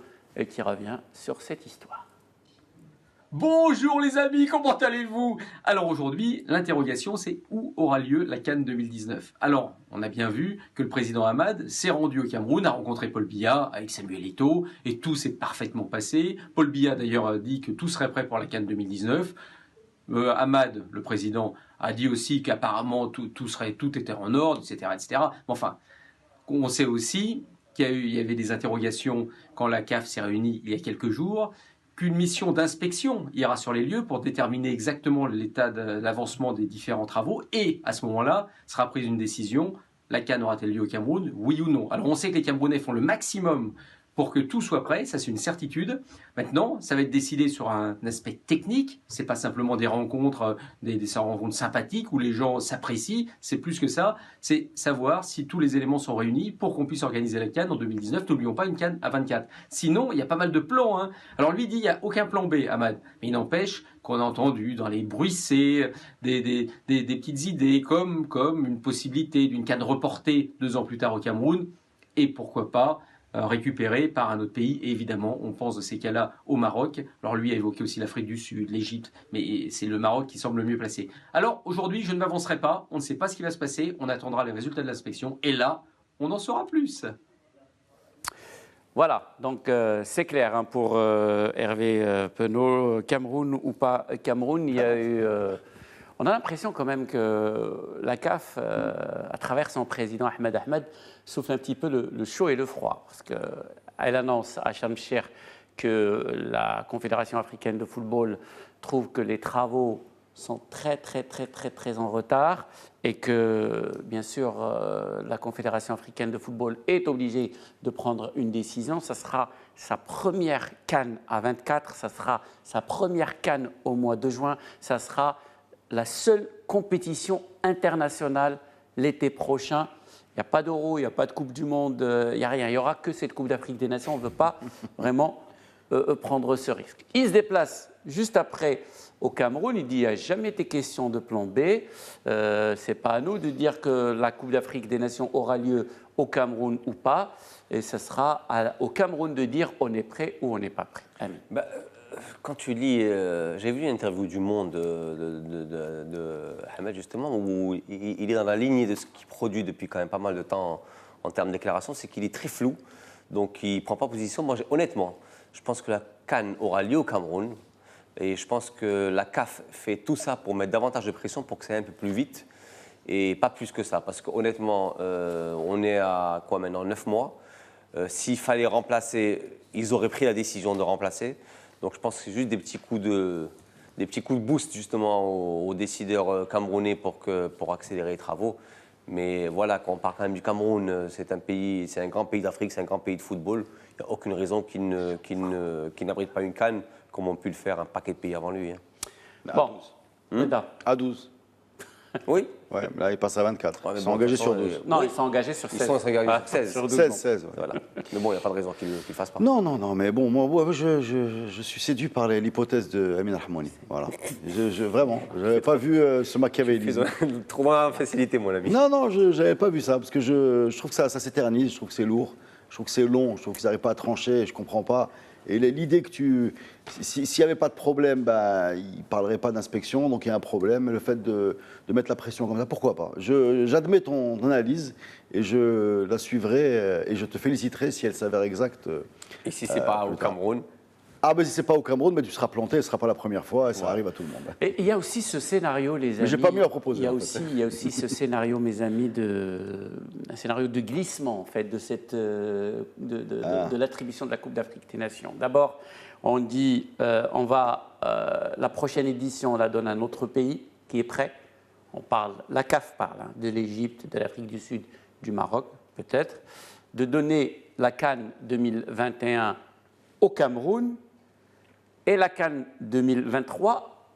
qui revient sur cette histoire. Bonjour les amis, comment allez-vous? Alors aujourd'hui, l'interrogation c'est où aura lieu la CAN 2019. Alors, on a bien vu que le président Hamad s'est rendu au Cameroun, a rencontré Paul Biya avec Samuel Eto'o et tout s'est parfaitement passé. Paul Biya d'ailleurs a dit que tout serait prêt pour la CAN 2019. Hamad, le président, a dit aussi qu'apparemment tout était en ordre, etc., etc. Mais enfin, on sait aussi qu'il y avait des interrogations quand la CAF s'est réunie il y a quelques jours, qu'une mission d'inspection ira sur les lieux pour déterminer exactement l'état de l'avancement des différents travaux et à ce moment-là sera prise une décision. La CAN aura-t-elle lieu au Cameroun, oui ou non? Alors on sait que les Camerounais font le maximum pour que tout soit prêt, ça c'est une certitude. Maintenant, ça va être décidé sur un aspect technique, c'est pas simplement des rencontres, des rencontres sympathiques où les gens s'apprécient, c'est plus que ça, c'est savoir si tous les éléments sont réunis pour qu'on puisse organiser la CAN en 2019. N'oublions pas une CAN à 24. Sinon, il y a pas mal de plans. Hein. Alors lui dit, il n'y a aucun plan B, Hamad. Mais il n'empêche qu'on a entendu dans les bruissées des petites idées comme une possibilité d'une CAN reportée 2 ans plus tard au Cameroun et pourquoi pas récupéré par un autre pays. Et évidemment, on pense de ces cas-là au Maroc. Alors lui a évoqué aussi l'Afrique du Sud, l'Égypte, mais c'est le Maroc qui semble le mieux placé. Alors aujourd'hui, je ne m'avancerai pas, on ne sait pas ce qui va se passer, on attendra les résultats de l'inspection, et là, on en saura plus. Voilà, donc c'est clair hein, pour Hervé Penaud, Cameroun ou pas Cameroun, il y a eu... On a l'impression quand même que la CAF, à travers son président Ahmed Ahmed, souffle un petit peu le chaud et le froid. Parce qu'elle annonce à Sharm el-Cheikh que la Confédération africaine de football trouve que les travaux sont très en retard et que, bien sûr, la Confédération africaine de football est obligée de prendre une décision. Ça sera sa première CAN à 24, ça sera sa première CAN au mois de juin, ça sera la seule compétition internationale l'été prochain. Il n'y a pas d'Euro, il n'y a pas de Coupe du Monde, il n'y a rien. Il n'y aura que cette Coupe d'Afrique des Nations. On ne veut pas vraiment prendre ce risque. Il se déplace juste après au Cameroun. Il dit qu'il n'y a jamais été question de plan B. Ce n'est pas à nous de dire que la Coupe d'Afrique des Nations aura lieu au Cameroun ou pas. Et ce sera au Cameroun de dire on est prêt ou on n'est pas prêt. Ami. Quand tu lis, j'ai vu une interview du Monde de Ahmed justement, où il est dans la lignée de ce qu'il produit depuis quand même pas mal de temps en termes de déclaration, c'est qu'il est très flou, donc il ne prend pas position. Moi, honnêtement, je pense que la CAN aura lieu au Cameroun, et je pense que la CAF fait tout ça pour mettre davantage de pression pour que ça aille un peu plus vite. et pas plus que ça. Parce qu'honnêtement, on est à quoi maintenant, 9 mois. S'il fallait remplacer, ils auraient pris la décision de remplacer. Donc je pense que c'est juste des petits coups de boost justement aux décideurs camerounais pour accélérer les travaux. Mais voilà, quand on parle quand même du Cameroun, c'est un grand pays d'Afrique, c'est un grand pays de football. Il n'y a aucune raison qu'il n'abrite pas une CAN comme ont pu le faire un paquet de pays avant lui. Bon, À 12. Oui. Ouais, là, ils passent à 24. Ouais, ils sont engagés sur 12. non, ils sont engagés sur 16. Ils sont engagés sur 16. Sur 12, 16, non. 16. Ouais. Voilà. Mais bon, il n'y a pas de raison qu'ils ne le fassent pas. Non, mais bon, moi, je suis séduit par l'hypothèse de Amin Rahmani. Voilà. Vraiment, je n'avais pas vu ce machiavélisme. Trouve une facilité, mon ami. Non, je n'avais pas vu ça, parce que je trouve que ça s'éternise, je trouve que c'est lourd, je trouve que c'est long, je trouve qu'ils n'arrivent pas à trancher, je ne comprends pas. Et l'idée que s'il n'y avait pas de problème, il ne parlerait pas d'inspection, donc il y a un problème. Le fait de mettre la pression comme ça, pourquoi pas? J'admets ton analyse et je la suivrai et je te féliciterai si elle s'avère exacte. Et si ce n'est pas au Cameroun? Ah, si ce n'est pas au Cameroun, tu seras planté, ce ne sera pas la première fois et ça arrive à tout le monde. Et il y a aussi ce scénario, les amis. Mais j'ai pas mieux à proposer. Il y a aussi ce scénario, mes amis, un scénario de glissement en fait de l'attribution de la Coupe d'Afrique des Nations. D'abord, on dit la prochaine édition, on la donne à un autre pays qui est prêt. La CAF parle de l'Égypte, de l'Afrique du Sud, du Maroc peut-être, de donner la CAN 2021 au Cameroun. Et la CAN 2023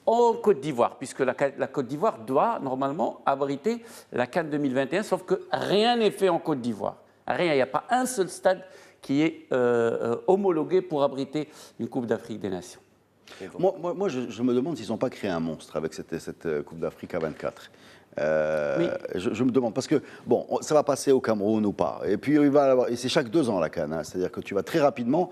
en Côte d'Ivoire, puisque la Côte d'Ivoire doit normalement abriter la CAN 2021, sauf que rien n'est fait en Côte d'Ivoire. Rien, il n'y a pas un seul stade qui est homologué pour abriter une Coupe d'Afrique des Nations. Moi, je me demande s'ils n'ont pas créé un monstre avec cette Coupe d'Afrique à 24. Oui. Je me demande, parce que, bon, ça va passer au Cameroun ou pas. Et puis, et c'est chaque 2 ans la CAN. C'est-à-dire que tu vas très rapidement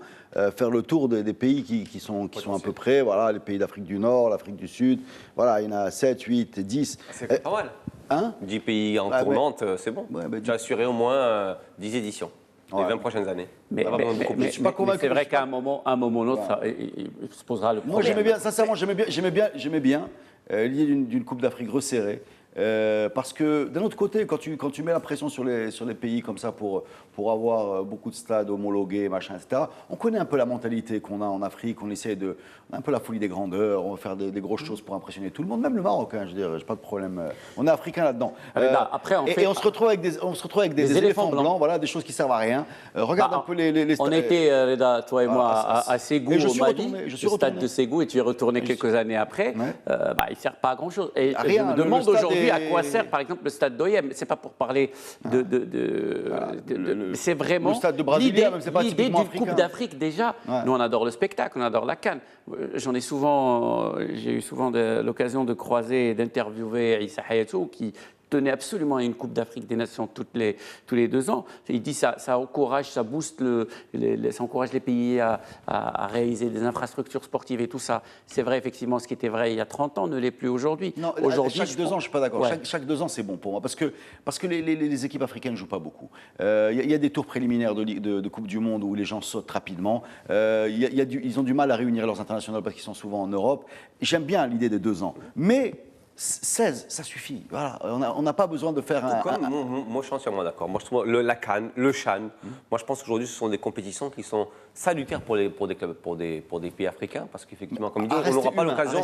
faire le tour des pays qui sont à peu près, voilà, les pays d'Afrique du Nord, l'Afrique du Sud. Voilà, il y en a 7, 8, 10. C'est pas mal. Hein 10 pays en tournante, c'est bon. Tu as assuré au moins 10 éditions. Les 20 prochaines années. Mais c'est vrai qu'à un moment ou l'autre, il se posera le problème. Moi, j'aimais bien, sincèrement, j'aimais bien l'idée d'une Coupe d'Afrique resserrée. Parce que d'un autre côté, quand tu mets la pression sur les pays comme ça pour avoir beaucoup de stades homologués, machin, etc., on connaît un peu la mentalité qu'on a en Afrique, on essaie on a un peu la folie des grandeurs, on va faire des grosses choses pour impressionner tout le monde, même le Maroc, je veux dire, j'ai pas de problème. On est africain là-dedans. Après, on se retrouve avec des éléphants blancs, voilà, des choses qui servent à rien. Regarde un peu les stades. On était, toi et moi, à Ségou, au Mali, le stade de Ségou, et tu es retourné quelques années après. Il ne sert pas à grand-chose. Et je me demande aujourd'hui à quoi sert, par exemple, le stade d'Oyem. C'est pas pour parler c'est vraiment le stade de Brasilia, même c'est pas l'idée typiquement d'une Coupe d'Afrique déjà. Nous, on adore le spectacle, on adore la CAN. J'ai eu souvent l'occasion de croiser et d'interviewer Issa Hayatou qui tenait absolument à une Coupe d'Afrique des Nations tous les 2 ans. Il dit ça encourage, ça booste, ça encourage les pays à réaliser des infrastructures sportives et tout ça. C'est vrai, effectivement, ce qui était vrai il y a 30 ans ne l'est plus aujourd'hui. Non, chaque 2 ans, je ne suis pas d'accord. Ouais. Chaque 2 ans, c'est bon pour moi. Parce que les équipes africaines ne jouent pas beaucoup. Il y a des tours préliminaires de Coupe du Monde où les gens sautent rapidement. Ils ont du mal à réunir leurs internationaux parce qu'ils sont souvent en Europe. J'aime bien l'idée des 2 ans. Mais 16, ça suffit. Voilà. On n'a pas besoin de faire Moi, je suis entièrement d'accord. Moi, je trouve la CAN, le CHAN, moi, je pense qu'aujourd'hui, ce sont des compétitions qui sont salutaires pour des clubs, pour des pays africains, parce qu'effectivement, comme il dit, on n'aura pas l'occasion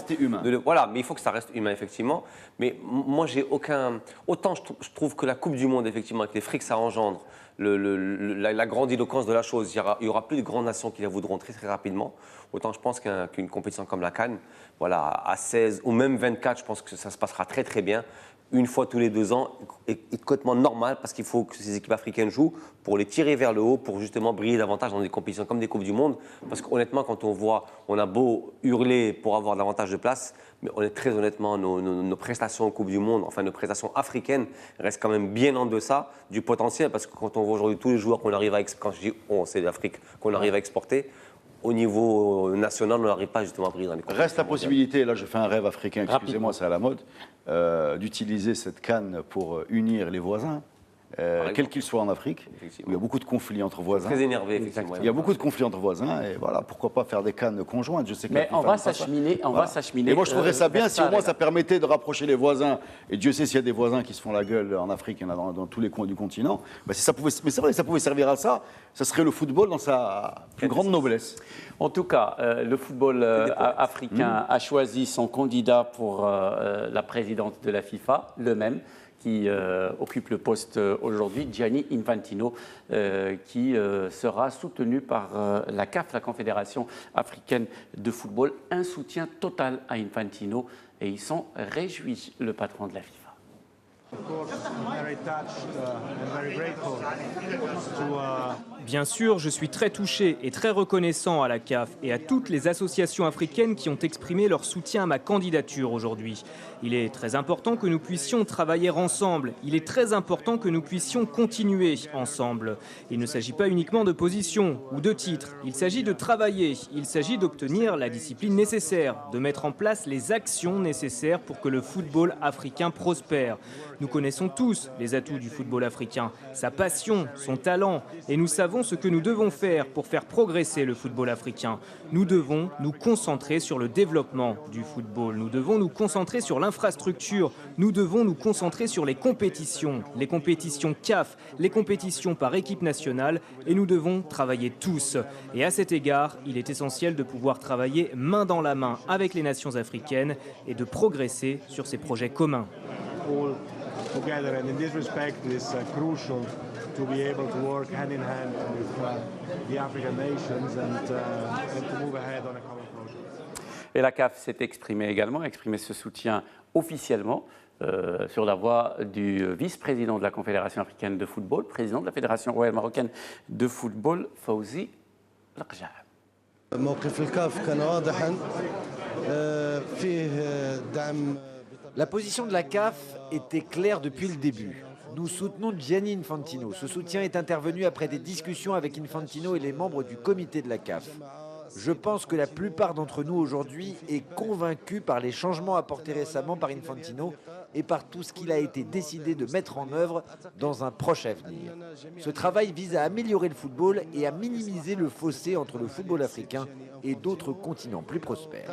voilà, mais il faut que ça reste humain, effectivement. Mais moi, j'ai aucun... Autant je trouve que la Coupe du Monde, effectivement, avec les frics que ça engendre, la grandiloquence de la chose, il n'y aura plus de grandes nations qui la voudront très, très rapidement. Autant je pense qu'une compétition comme la CAN, voilà, à 16 ou même 24, je pense que ça se passera très très bien. Une fois tous les 2 ans, est complètement normal parce qu'il faut que ces équipes africaines jouent pour les tirer vers le haut, pour justement briller davantage dans des compétitions comme des Coupes du Monde. Parce qu'honnêtement, quand on a beau hurler pour avoir davantage de place, mais très honnêtement, nos prestations aux Coupes du Monde, enfin nos prestations africaines, restent quand même bien en deçà du potentiel. Parce que quand on voit aujourd'hui tous les joueurs qu'on arrive quand je dis c'est l'Afrique, qu'on arrive à exporter, au niveau national, on n'arrive pas justement à briller dans les compétitions. Reste la possibilité, là je fais un rêve africain, excusez-moi, c'est à la mode, d'utiliser cette CAN pour unir les voisins. quel qu'il soit en Afrique, où il y a beaucoup de conflits entre voisins. Très énervé, effectivement. Il y a beaucoup de conflits entre voisins, et voilà, pourquoi pas faire des cannes conjointes. Je sais que Mais on va s'acheminer, Et moi, je trouverais ça bien si au moins ça permettait de rapprocher les voisins. Et Dieu sait s'il y a des voisins qui se font la gueule en Afrique, il y en a dans tous les coins du continent. Bah, si ça pouvait, mais c'est vrai, ça pouvait servir à ça. Ça serait le football dans sa plus grande noblesse. En tout cas, le football africain a choisi son candidat pour la présidente de la FIFA, le même, qui occupe le poste aujourd'hui, Gianni Infantino, qui sera soutenu par la CAF, la Confédération africaine de football. Un soutien total à Infantino et ils s'en réjouissent, le patron de la FIFA. Bien sûr, je suis très touché et très reconnaissant à la CAF et à toutes les associations africaines qui ont exprimé leur soutien à ma candidature aujourd'hui. Il est très important que nous puissions travailler ensemble. Il est très important que nous puissions continuer ensemble. Il ne s'agit pas uniquement de position ou de titre. Il s'agit de travailler. Il s'agit d'obtenir la discipline nécessaire, de mettre en place les actions nécessaires pour que le football africain prospère. Nous connaissons tous les atouts du football africain, sa passion, son talent, et nous savons ce que nous devons faire pour faire progresser le football africain. Nous devons nous concentrer sur le développement du football, nous devons nous concentrer sur l'infrastructure, nous devons nous concentrer sur les compétitions CAF, les compétitions par équipe nationale, et nous devons travailler tous. Et à cet égard, il est essentiel de pouvoir travailler main dans la main avec les nations africaines et de progresser sur ces projets communs. Together, and in this respect it's crucial to be able to work hand in hand with the African nations and to move ahead on a common project. Et la CAF s'est exprimée également, exprimé ce soutien officiellement sur la voie du vice-président de la Confédération africaine de football, président de la Fédération royale marocaine de football, Fawzi Larjab. موقف الكاف كان واضحا فيه دعم. La position de la CAF était claire depuis le début. Nous soutenons Gianni Infantino. Ce soutien est intervenu après des discussions avec Infantino et les membres du comité de la CAF. Je pense que la plupart d'entre nous aujourd'hui est convaincus par les changements apportés récemment par Infantino et par tout ce qu'il a été décidé de mettre en œuvre dans un proche avenir. Ce travail vise à améliorer le football et à minimiser le fossé entre le football africain et d'autres continents plus prospères.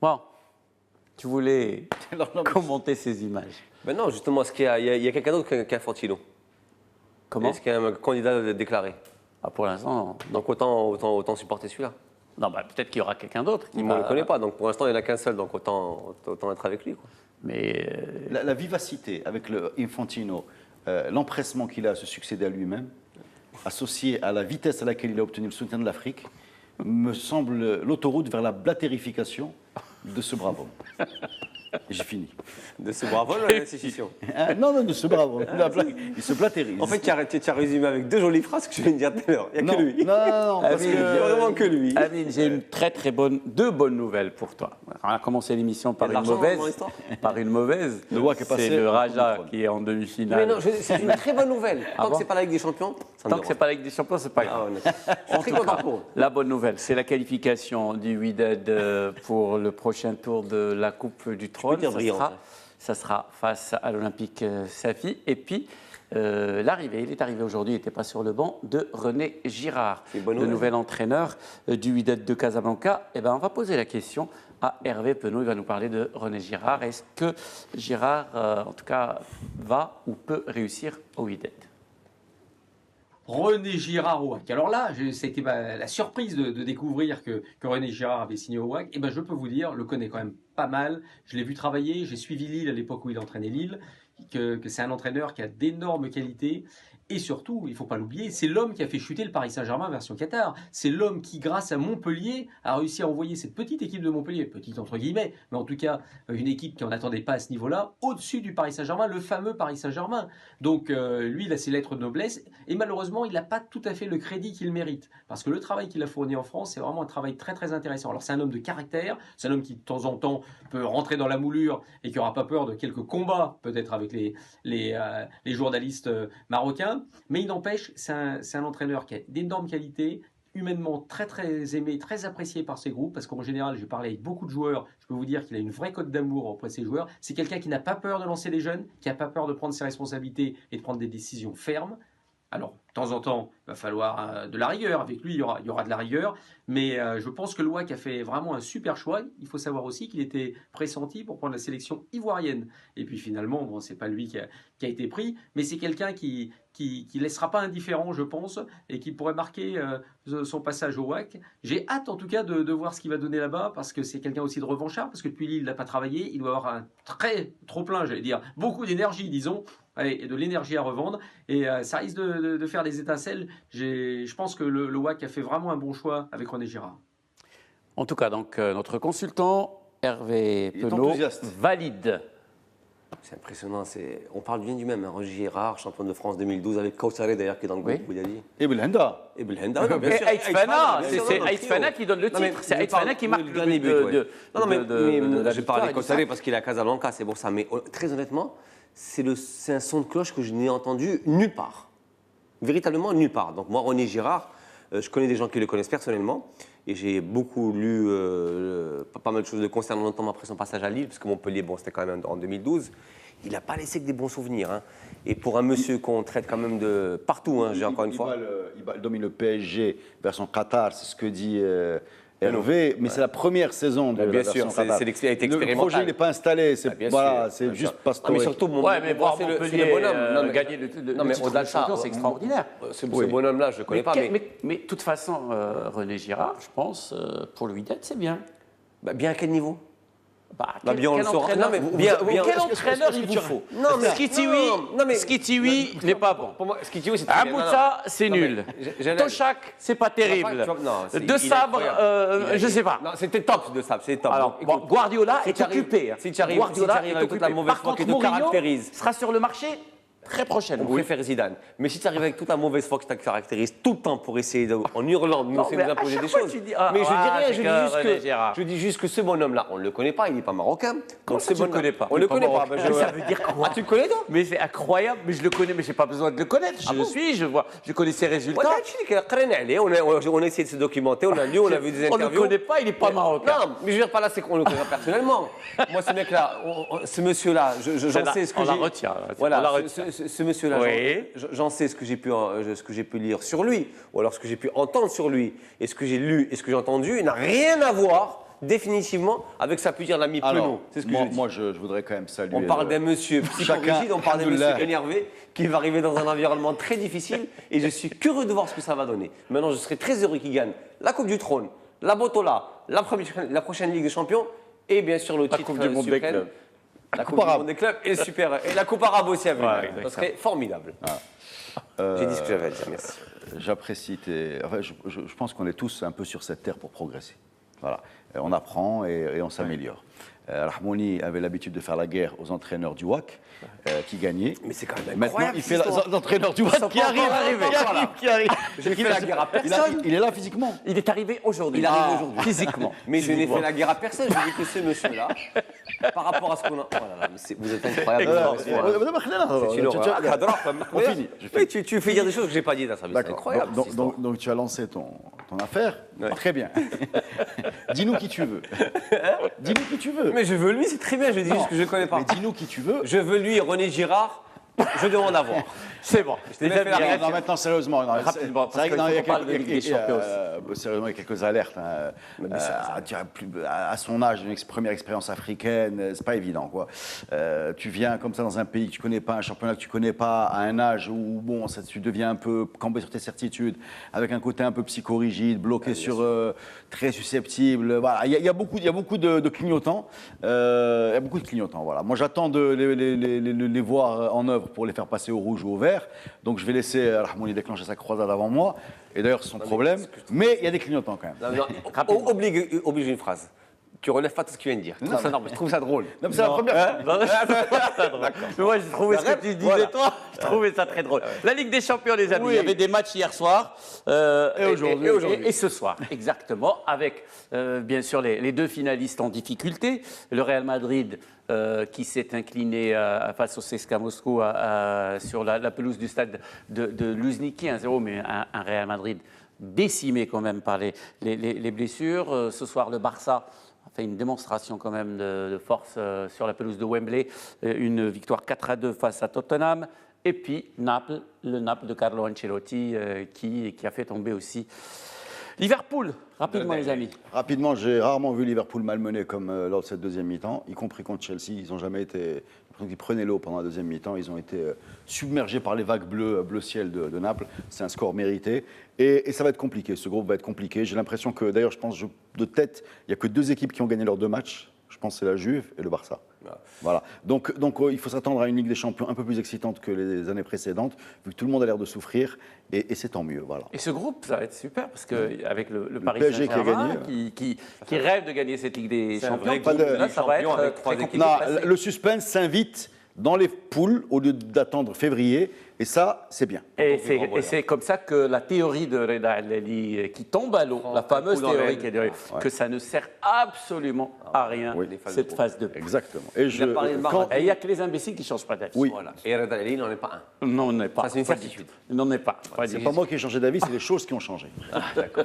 Bon, tu voulais commenter ces images. Ben non, justement, est-ce qu'il y a quelqu'un d'autre qu'Infantino? Comment? Est-ce qu'il y a un candidat déclaré? Ah, pour l'instant, non. Donc autant supporter celui-là. Non, bah, peut-être qu'il y aura quelqu'un d'autre. On ne le connaît pas, donc pour l'instant il n'y en a qu'un seul, donc autant être avec lui, quoi. Mais La vivacité avec le Infantino, l'empressement qu'il a à se succéder à lui-même, associé à la vitesse à laquelle il a obtenu le soutien de l'Afrique, me semble l'autoroute vers la blatérification de ce brave homme. J'ai fini. De ce bravo, l'institution. Non, de ce brave homme. Il se blatérise. En fait, tu as résumé avec deux jolies phrases que je viens de dire tout à l'heure. Il n'y a que lui. Non, parce Il n'y a vraiment que lui. Amine, j'ai deux bonnes nouvelles pour toi. On a commencé l'émission par une mauvaise. Le WAC est passé. C'est le Raja qui est en demi-finale. Mais non, c'est une très bonne nouvelle. Tant que c'est pas la Ligue des Champions, tant que c'est pas la Ligue des Champions, c'est pas grave. En tout cas, la bonne nouvelle, c'est la qualification du Wydad pour le prochain tour de la Coupe du Trône. Ça sera face à l'Olympique Safi. Et puis, il est arrivé aujourd'hui, il n'était pas sur le banc, de René Girard, le nouvel entraîneur du Wydad de Casablanca. Et ben, on va poser la question à Hervé Penaud. Il va nous parler de René Girard. Est-ce que Girard, en tout cas, va ou peut réussir au Wydad? René Girard au WAC. Alors là, c'était la surprise de découvrir que René Girard avait signé au WAC. Et ben, je peux vous dire, je le connais quand même pas mal. Je l'ai vu travailler, j'ai suivi Lille à l'époque où il entraînait Lille, que c'est un entraîneur qui a d'énormes qualités. Et surtout, il ne faut pas l'oublier, c'est l'homme qui a fait chuter le Paris Saint-Germain version Qatar. C'est l'homme qui, grâce à Montpellier, a réussi à envoyer cette petite équipe de Montpellier, petite entre guillemets, mais en tout cas une équipe qui n'en attendait pas à ce niveau-là, au-dessus du Paris Saint-Germain, le fameux Paris Saint-Germain. Donc lui, il a ses lettres de noblesse, et malheureusement, il n'a pas tout à fait le crédit qu'il mérite. Parce que le travail qu'il a fourni en France, c'est vraiment un travail très très intéressant. Alors c'est un homme de caractère, c'est un homme qui de temps en temps peut rentrer dans la moulure et qui n'aura pas peur de quelques combats, peut-être avec les journalistes marocains, mais il n'empêche, c'est un entraîneur qui a d'énormes qualités, humainement très très aimé, très apprécié par ses groupes, parce qu'en général, j'ai parlé avec beaucoup de joueurs, je peux vous dire qu'il a une vraie cote d'amour auprès de ses joueurs. C'est quelqu'un qui n'a pas peur de lancer les jeunes, qui n'a pas peur de prendre ses responsabilités et de prendre des décisions fermes. Alors, de temps en temps, il va falloir de la rigueur. Avec lui, il y aura de la rigueur. Mais je pense que le WAC a fait vraiment un super choix. Il faut savoir aussi qu'il était pressenti pour prendre la sélection ivoirienne. Et puis finalement, bon, ce n'est pas lui qui a été pris, mais c'est quelqu'un qui laissera pas indifférent, je pense, et qui pourrait marquer son passage au WAC. J'ai hâte, en tout cas, de voir ce qu'il va donner là-bas, parce que c'est quelqu'un aussi de revanchard, parce que depuis Lille, il n'a pas travaillé. Il doit avoir un très trop-plein, j'allais dire, beaucoup d'énergie, disons, et de l'énergie à revendre. Et ça risque de faire des étincelles. Je pense que le WAC a fait vraiment un bon choix avec René Girard. En tout cas, donc, notre consultant, Hervé Penaud, valide. C'est impressionnant. On parle bien du même. Hein. Roger Girard, champion de France 2012, avec Kautsaré d'ailleurs qui est dans le groupe, vous l'avez dit. Et Belhenda. Et Belhenda, bien sûr. Aït Fana, c'est Aït Fana qui donne le titre. C'est Aït Fana qui marque le dernier but. Non, mais j'ai parlé de Kautsaré parce qu'il est à Casablanca, c'est pour ça. Mais très honnêtement, c'est un son de cloche que je n'ai entendu nulle part. Véritablement nulle part. Donc moi, René Girard, je connais des gens qui le connaissent personnellement. Et j'ai beaucoup lu pas mal de choses le concernant, notamment après son passage à Lille, parce que Montpellier, bon, c'était quand même en 2012. Il n'a pas laissé que des bons souvenirs. Hein. Et pour un monsieur qu'on traite quand même de partout, hein, j'ai encore une fois. Il domine le PSG version Qatar, c'est ce que dit Hervé, mais c'est la première saison de la version Qatar. C'est l'expérimental. Le projet n'est pas installé, c'est juste Pastore. Mais surtout, mais voir Montpellier gagner le titre de champion, c'est extraordinaire. Ce bonhomme-là, je ne le connais pas. Mais de toute façon, René Girard, je pense, pour lui d'être, c'est bien. Bien à quel niveau? Bien, on le saura. Quel entraîneur il vous faut? Skitiwi n'est pas bon. Pour moi, Skitiwi, c'est Aboussa, c'est nul. Toshak, c'est pas terrible. De Sabre, je sais pas. Non, c'était top de Sabre, c'est top. Alors, Guardiola est occupé. Si tu arrives avec toute la mauvaise foi qui te caractérise, sera sur le marché très prochainement. On préfère Zidane. Mais si tu arrives avec toute la mauvaise foi qui te caractérise tout le temps pour essayer, en hurlant, de nous imposer des choses. Mais je dis rien, je dis juste que ce bonhomme-là, on ne le connaît pas, il n'est pas marocain. Comment ça, tu ne le connais pas? On ne le connaît pas. Ça veut dire quoi? Tu le connais toi? Mais c'est incroyable, mais je le connais, mais je n'ai pas besoin de le connaître. Je connais ses résultats. On a essayé de se documenter, on a lu, on a vu des interviews. On ne le connaît pas, il n'est pas marocain. Non, mais je veux dire par là, c'est qu'on le connaît personnellement. Moi, ce mec-là, ce monsieur-là, j'en sais ce que j'ai. On la retient. Voilà, ce monsieur-là, j'en sais ce que j'ai pu lire sur lui, ou alors ce que j'ai pu entendre sur lui, et ce que j'ai lu et ce que j'ai entendu, n'a rien à voir définitivement avec ça peut dire l'ami Penaud. C'est ce que je dis. Moi, je voudrais quand même saluer. On parle d'un monsieur psychorigide, on parle d'un monsieur énervé qui va arriver dans un environnement très difficile, et je suis curieux de voir ce que ça va donner. Maintenant, je serai très heureux qu'il gagne la Coupe du Trône, la Botola, la prochaine Ligue des Champions, et bien sûr le titre du monde des clubs. La Coupe du Monde des clubs et la Coupe arabe aussi à venir. Ça serait formidable. J'ai dit ce que j'avais à dire, merci. J'apprécie je pense qu'on est tous un peu sur cette terre pour progresser. Voilà. On apprend et on s'améliore. Rahmouni avait l'habitude de faire la guerre aux entraîneurs du WAC qui gagnaient. Mais c'est quand même maintenant, il fait l'entraîneur du WAC qui arrive. J'ai fait la guerre à personne. Il est là physiquement. Il est arrivé aujourd'hui. Il arrive aujourd'hui. Physiquement. Mais je n'ai fait la guerre à personne. Je dis que ce monsieur-là, par rapport à ce qu'on a. Oh là là, vous êtes incroyable. C'est une horreur. On finit. Mais tu fais dire des choses que je n'ai pas dit dans sa vie. C'est incroyable. Donc tu as lancé ton affaire. Très bien. Dis-nous qui tu veux. Dis-nous qui tu veux. Mais je veux lui, c'est très bien, je dis juste que je ne connais pas. Mais dis-nous qui tu veux. Je veux lui, René Girard, je dois en avoir. C'est bon. Non, maintenant, sérieusement. Rapidement, parce qu'il faut parler de Ligue des Champions aussi. Sérieusement, il y a quelques alertes. À son âge, une première expérience africaine, c'est pas évident, quoi. Tu viens comme ça dans un pays que tu connais pas, un championnat que tu connais pas, à un âge où, bon, tu deviens un peu campé sur tes certitudes, avec un côté un peu psychorigide, bloqué sur très susceptible. Voilà. Il y a beaucoup de clignotants. Il y a beaucoup de clignotants, voilà. Moi, j'attends de les voir en œuvre pour les faire passer au rouge ou au vert. Donc je vais laisser Rahmouni déclencher sa croisade avant moi. Et d'ailleurs, c'est son problème. Mais il y a des clignotants quand même. Oblige une phrase. Tu relèves pas tout ce qu'il vient de dire. Je trouve ça drôle. Non, mais c'est la première. Mais moi, j'ai trouvé ce que tu disais, toi. Je trouvais ça très drôle. La Ligue des Champions, les amis. Il y avait des matchs hier soir. Et aujourd'hui. Et ce soir, exactement. Avec, bien sûr, les deux finalistes en difficulté. Le Real Madrid qui s'est incliné face au CSKA Moscou sur la pelouse du stade de Luzhniki 1-0, mais un Real Madrid décimés quand même par les blessures. Ce soir, le Barça a fait une démonstration quand même de force sur la pelouse de Wembley. Une victoire 4-2 face à Tottenham. Et puis Naples, le Naples de Carlo Ancelotti qui a fait tomber aussi Liverpool. Rapidement les amis. Rapidement, j'ai rarement vu Liverpool malmené comme lors de cette deuxième mi-temps, y compris contre Chelsea. Ils n'ont jamais été... Ils prenaient l'eau pendant la deuxième mi-temps. Ils ont été submergés par les vagues bleu ciel de Naples. C'est un score mérité. Et ça va être compliqué. Ce groupe va être compliqué. J'ai l'impression que, d'ailleurs, je pense de tête, il n'y a que 2 équipes qui ont gagné leurs 2 matchs. Je pense que c'est la Juve et le Barça. Voilà. Donc il faut s'attendre à une Ligue des Champions un peu plus excitante que les années précédentes, vu que tout le monde a l'air de souffrir, et c'est tant mieux. Voilà. Et ce groupe, ça va être super, parce qu'avec le Paris PSG Saint-Germain, qui rêve de gagner cette Ligue des Champions, là, ça va être très compliqué. Non, le suspense s'invite dans les poules au lieu d'attendre février, et ça, c'est bien. Et c'est comme ça que la théorie de Reda Alleli qui tombe à l'eau, la fameuse théorie qui est que ça ne sert absolument à rien, cette phase de poule. Exactement. Et il n'y a que les imbéciles qui ne changent pas d'avis. Oui. Voilà. Et Reda Alleli n'en est pas un. Non, on n'est pas. Ça, c'est une certitude. Il n'en est pas. C'est pas moi qui ai changé d'avis, c'est les choses qui ont changé.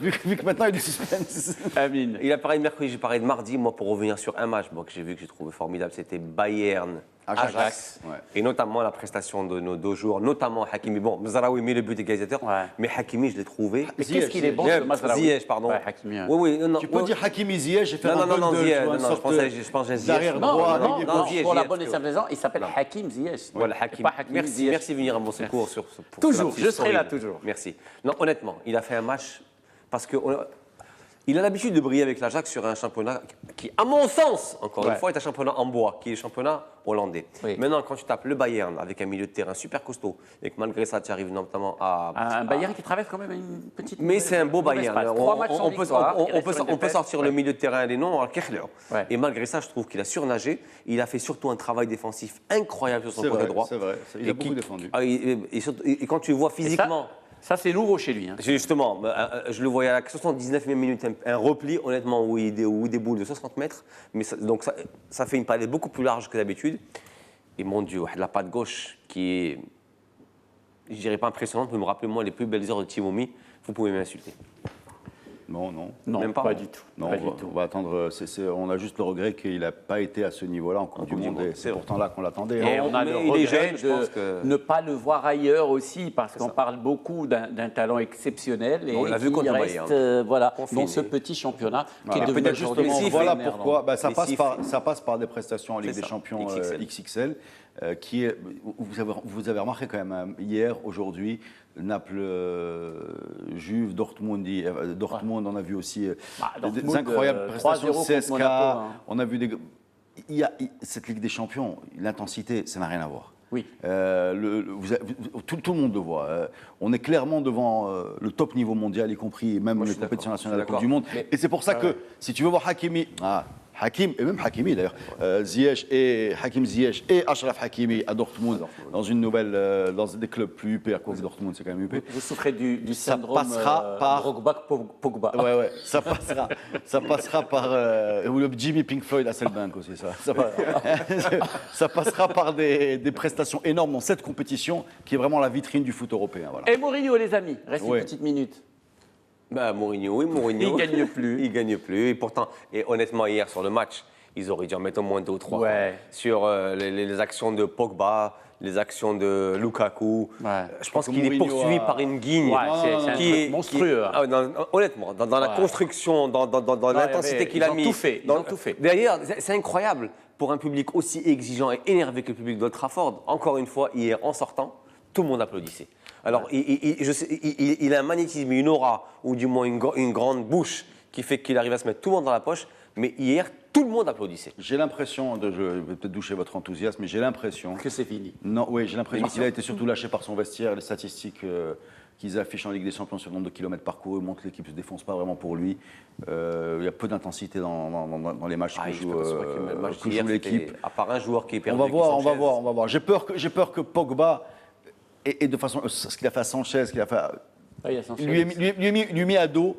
vu que maintenant il y a du suspense. Amine. Il a parlé de mercredi, j'ai parlé de mardi. Moi, pour revenir sur un match que j'ai vu, que j'ai trouvé formidable, c'était Bayern-Ajax. Ouais. Et notamment la prestation de nos 2 joueurs, notamment Hakimi. Bon, Mazraoui met le but égalisateur, mais Hakimi, je l'ai trouvé. Mais qu'est-ce qu'il est bon, ce Mazraoui? Ziyech, pardon. Ouais, Hakimi. Oui, non. Tu peux dire Hakimi Ziyech, j'ai fait Non, un non, non, bug de Ziyech. tu vois, Non, une sorte je pense Ziyech. d'arrière droit. Ziyech, pour la Ziyech, bonne et simple raison, il s'appelle Voilà. Hakim Ziyech. Voilà, Hakimi. Pas Hakimi Merci, Ziyech. merci de venir à mon secours sur ce. pour Toujours, ce je serai là horrible. toujours. Merci. Non, honnêtement, il a fait un match parce que il a l'habitude de briller avec l'Ajax sur un championnat qui, à mon sens, encore une fois, est un championnat en bois, qui est le championnat hollandais. Oui. Maintenant, quand tu tapes le Bayern avec un milieu de terrain super costaud et que malgré ça, tu arrives notamment à Un Bayern qui traverse quand même une petite. mais c'est un beau Bayern. On peut sortir le milieu de terrain des noms, Ouais. et malgré ça, je trouve qu'il a surnagé. Il a fait surtout un travail défensif incroyable sur son côté droit. C'est vrai, il a beaucoup défendu. Et quand tu le vois physiquement. Ça, c'est nouveau chez lui. Hein. Justement, je le voyais à la 79e minute, un repli, honnêtement, où il déboule de 60 mètres. Mais donc ça fait une palette beaucoup plus large que d'habitude. Et mon Dieu, la patte gauche qui est, je dirais pas impressionnante, mais me rappelez moi les plus belles heures de Timomi, vous pouvez m'insulter. Non. Non, Même pas, pas. du tout. Non, Pas on du va, tout. on va attendre. On a juste le regret qu'il n'a pas été à ce niveau-là en Coupe du Monde. Et c'est pourtant là qu'on l'attendait. Et on a Mais le il est regret jeune, je pense que- de ne pas le voir ailleurs aussi, parce qu'on parle beaucoup d'un talent exceptionnel et On l'a vu qui contre reste Bayern. dans ce petit championnat Voilà. qui est devenu Peut-être aujourd'hui justement, si Voilà éphémère, pourquoi donc. ça passe par des prestations en Ligue C'est des ça, Champions XXL. XXL. Qui est, vous avez remarqué quand même hier, aujourd'hui, Naples, Juve, Dortmund, on a vu aussi des Dortmund, incroyables 3-0 prestations contre CSK. Monaco, hein. On a vu cette Ligue des Champions, l'intensité, ça n'a rien à voir. Oui. Tout le monde le voit. On est clairement devant le top niveau mondial, y compris même les compétitions nationales de la Coupe du Monde. Et c'est pour ça que si tu veux voir Hakim, et même Hakimi d'ailleurs, Ziyech et Hakim Ziyech et Achraf Hakimi à Dortmund, dans une nouvelle, dans des clubs plus huppés, à cause de Dortmund, c'est quand même huppé. Vous souffrez du Ça syndrome passera par- Drogba-Pogba. Ouais, ça passera par ou le Jimmy Pink Floyd à Selbank aussi, ça passera par des prestations énormes dans cette compétition qui est vraiment la vitrine du foot européen. Voilà. Et Mourinho, les amis, reste une petite minute. Mourinho. Il gagne plus. Il gagne plus. Et pourtant, honnêtement, hier sur le match, ils auraient dû en mettre au moins 2 ou 3. Ouais. Sur les actions de Pogba, les actions de Lukaku. Ouais. Je pense que qu'il est Mourinho poursuivi par une guigne. Ouais, c'est un truc monstrueux. Honnêtement, dans la construction, dans l'intensité qu'il a mis. Ils ont tout fait. D'ailleurs, c'est incroyable pour un public aussi exigeant et énervé que le public d'Old Trafford. Encore une fois, hier, en sortant, tout le monde applaudissait. Alors, il a un magnétisme, une aura, ou du moins une grande bouche qui fait qu'il arrive à se mettre tout le monde dans la poche. Mais hier, tout le monde applaudissait. J'ai l'impression, je vais peut-être doucher votre enthousiasme, mais j'ai l'impression Que c'est fini. Non, oui, j'ai l'impression qu'il a été surtout lâché par son vestiaire. Les statistiques qu'ils affichent en Ligue des Champions sur le nombre de kilomètres parcourus montrent que l'équipe ne se défonce pas vraiment pour lui. Il y a peu d'intensité dans les matchs que joue l'équipe. À part un joueur qui est perdu. On va voir. J'ai peur que Pogba, et de façon, ce qu'il a fait à Sanchez, lui mis à dos.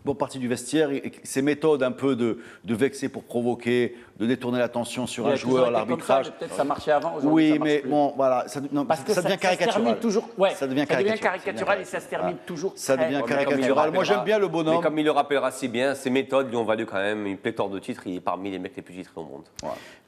Bon, partie du vestiaire, et ses méthodes un peu de vexer pour provoquer, détourner l'attention sur Il un a toujours joueur, été comme l'arbitrage. ça, mais peut-être ça marchait avant. aujourd'hui, Oui, ça marche mais plus. bon, voilà, ça, non, Parce que ça devient se termine caricatural. toujours. Ouais, ça devient caricatural et ça se termine toujours. Ça très- devient Ouais, mais comme il le caricatural. Moi, j'aime bien le Mais bonhomme. comme il le rappellera si bien, ses méthodes lui ont valu quand même une pléthore de titres. Il est parmi les mecs les plus titrés au monde.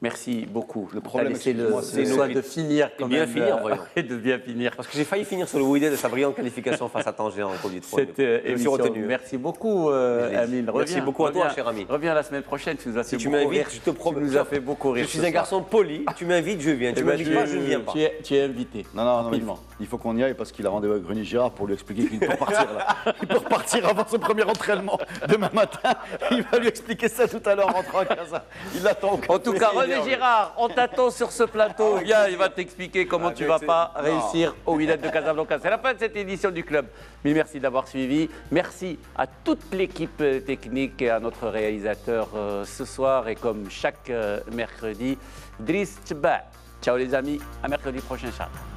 Merci beaucoup. Le problème, c'est le excuse-moi, c'est soin nous- de finir quand bien même, finir, voyons. et de bien finir Parce que j'ai failli finir sur le Wydad de sa brillante qualification face à Tanger en Côte d'Ivoire. cette Je me suis émission. retenu. Merci beaucoup, Amine. Merci Reviens, beaucoup à toi, reviens. cher ami. Reviens la semaine prochaine. Tu nous as fait Si tu beaucoup m'invites, rire. je te promets. Tu nous as fait beaucoup rire. Je suis ce un soir. garçon poli. Tu m'invites, je viens. Eh Tu ben, m'invites pas, je ne viens pas. Tu es invité. Non, mais Rapidement. il faut qu'on y aille parce qu'il a rendez-vous avec René Girard pour lui expliquer qu'il peut repartir là. Il peut repartir avant son premier entraînement demain matin. Il va lui expliquer ça tout à l'heure en rentrant à casa. Il l'attend au café. En tout cas, René Girard, on t'attend sur ce plateau. Viens, il va t'expliquer comment tu vas pas réussir au Wydad de Casablanca. C'est la fin de cette édition du club. Mais merci d'avoir suivi. Merci à toute l'équipe technique et à notre réalisateur ce soir. Et comme chaque mercredi, Driss Tchba. Ciao les amis, à mercredi prochain, Inch'Allah.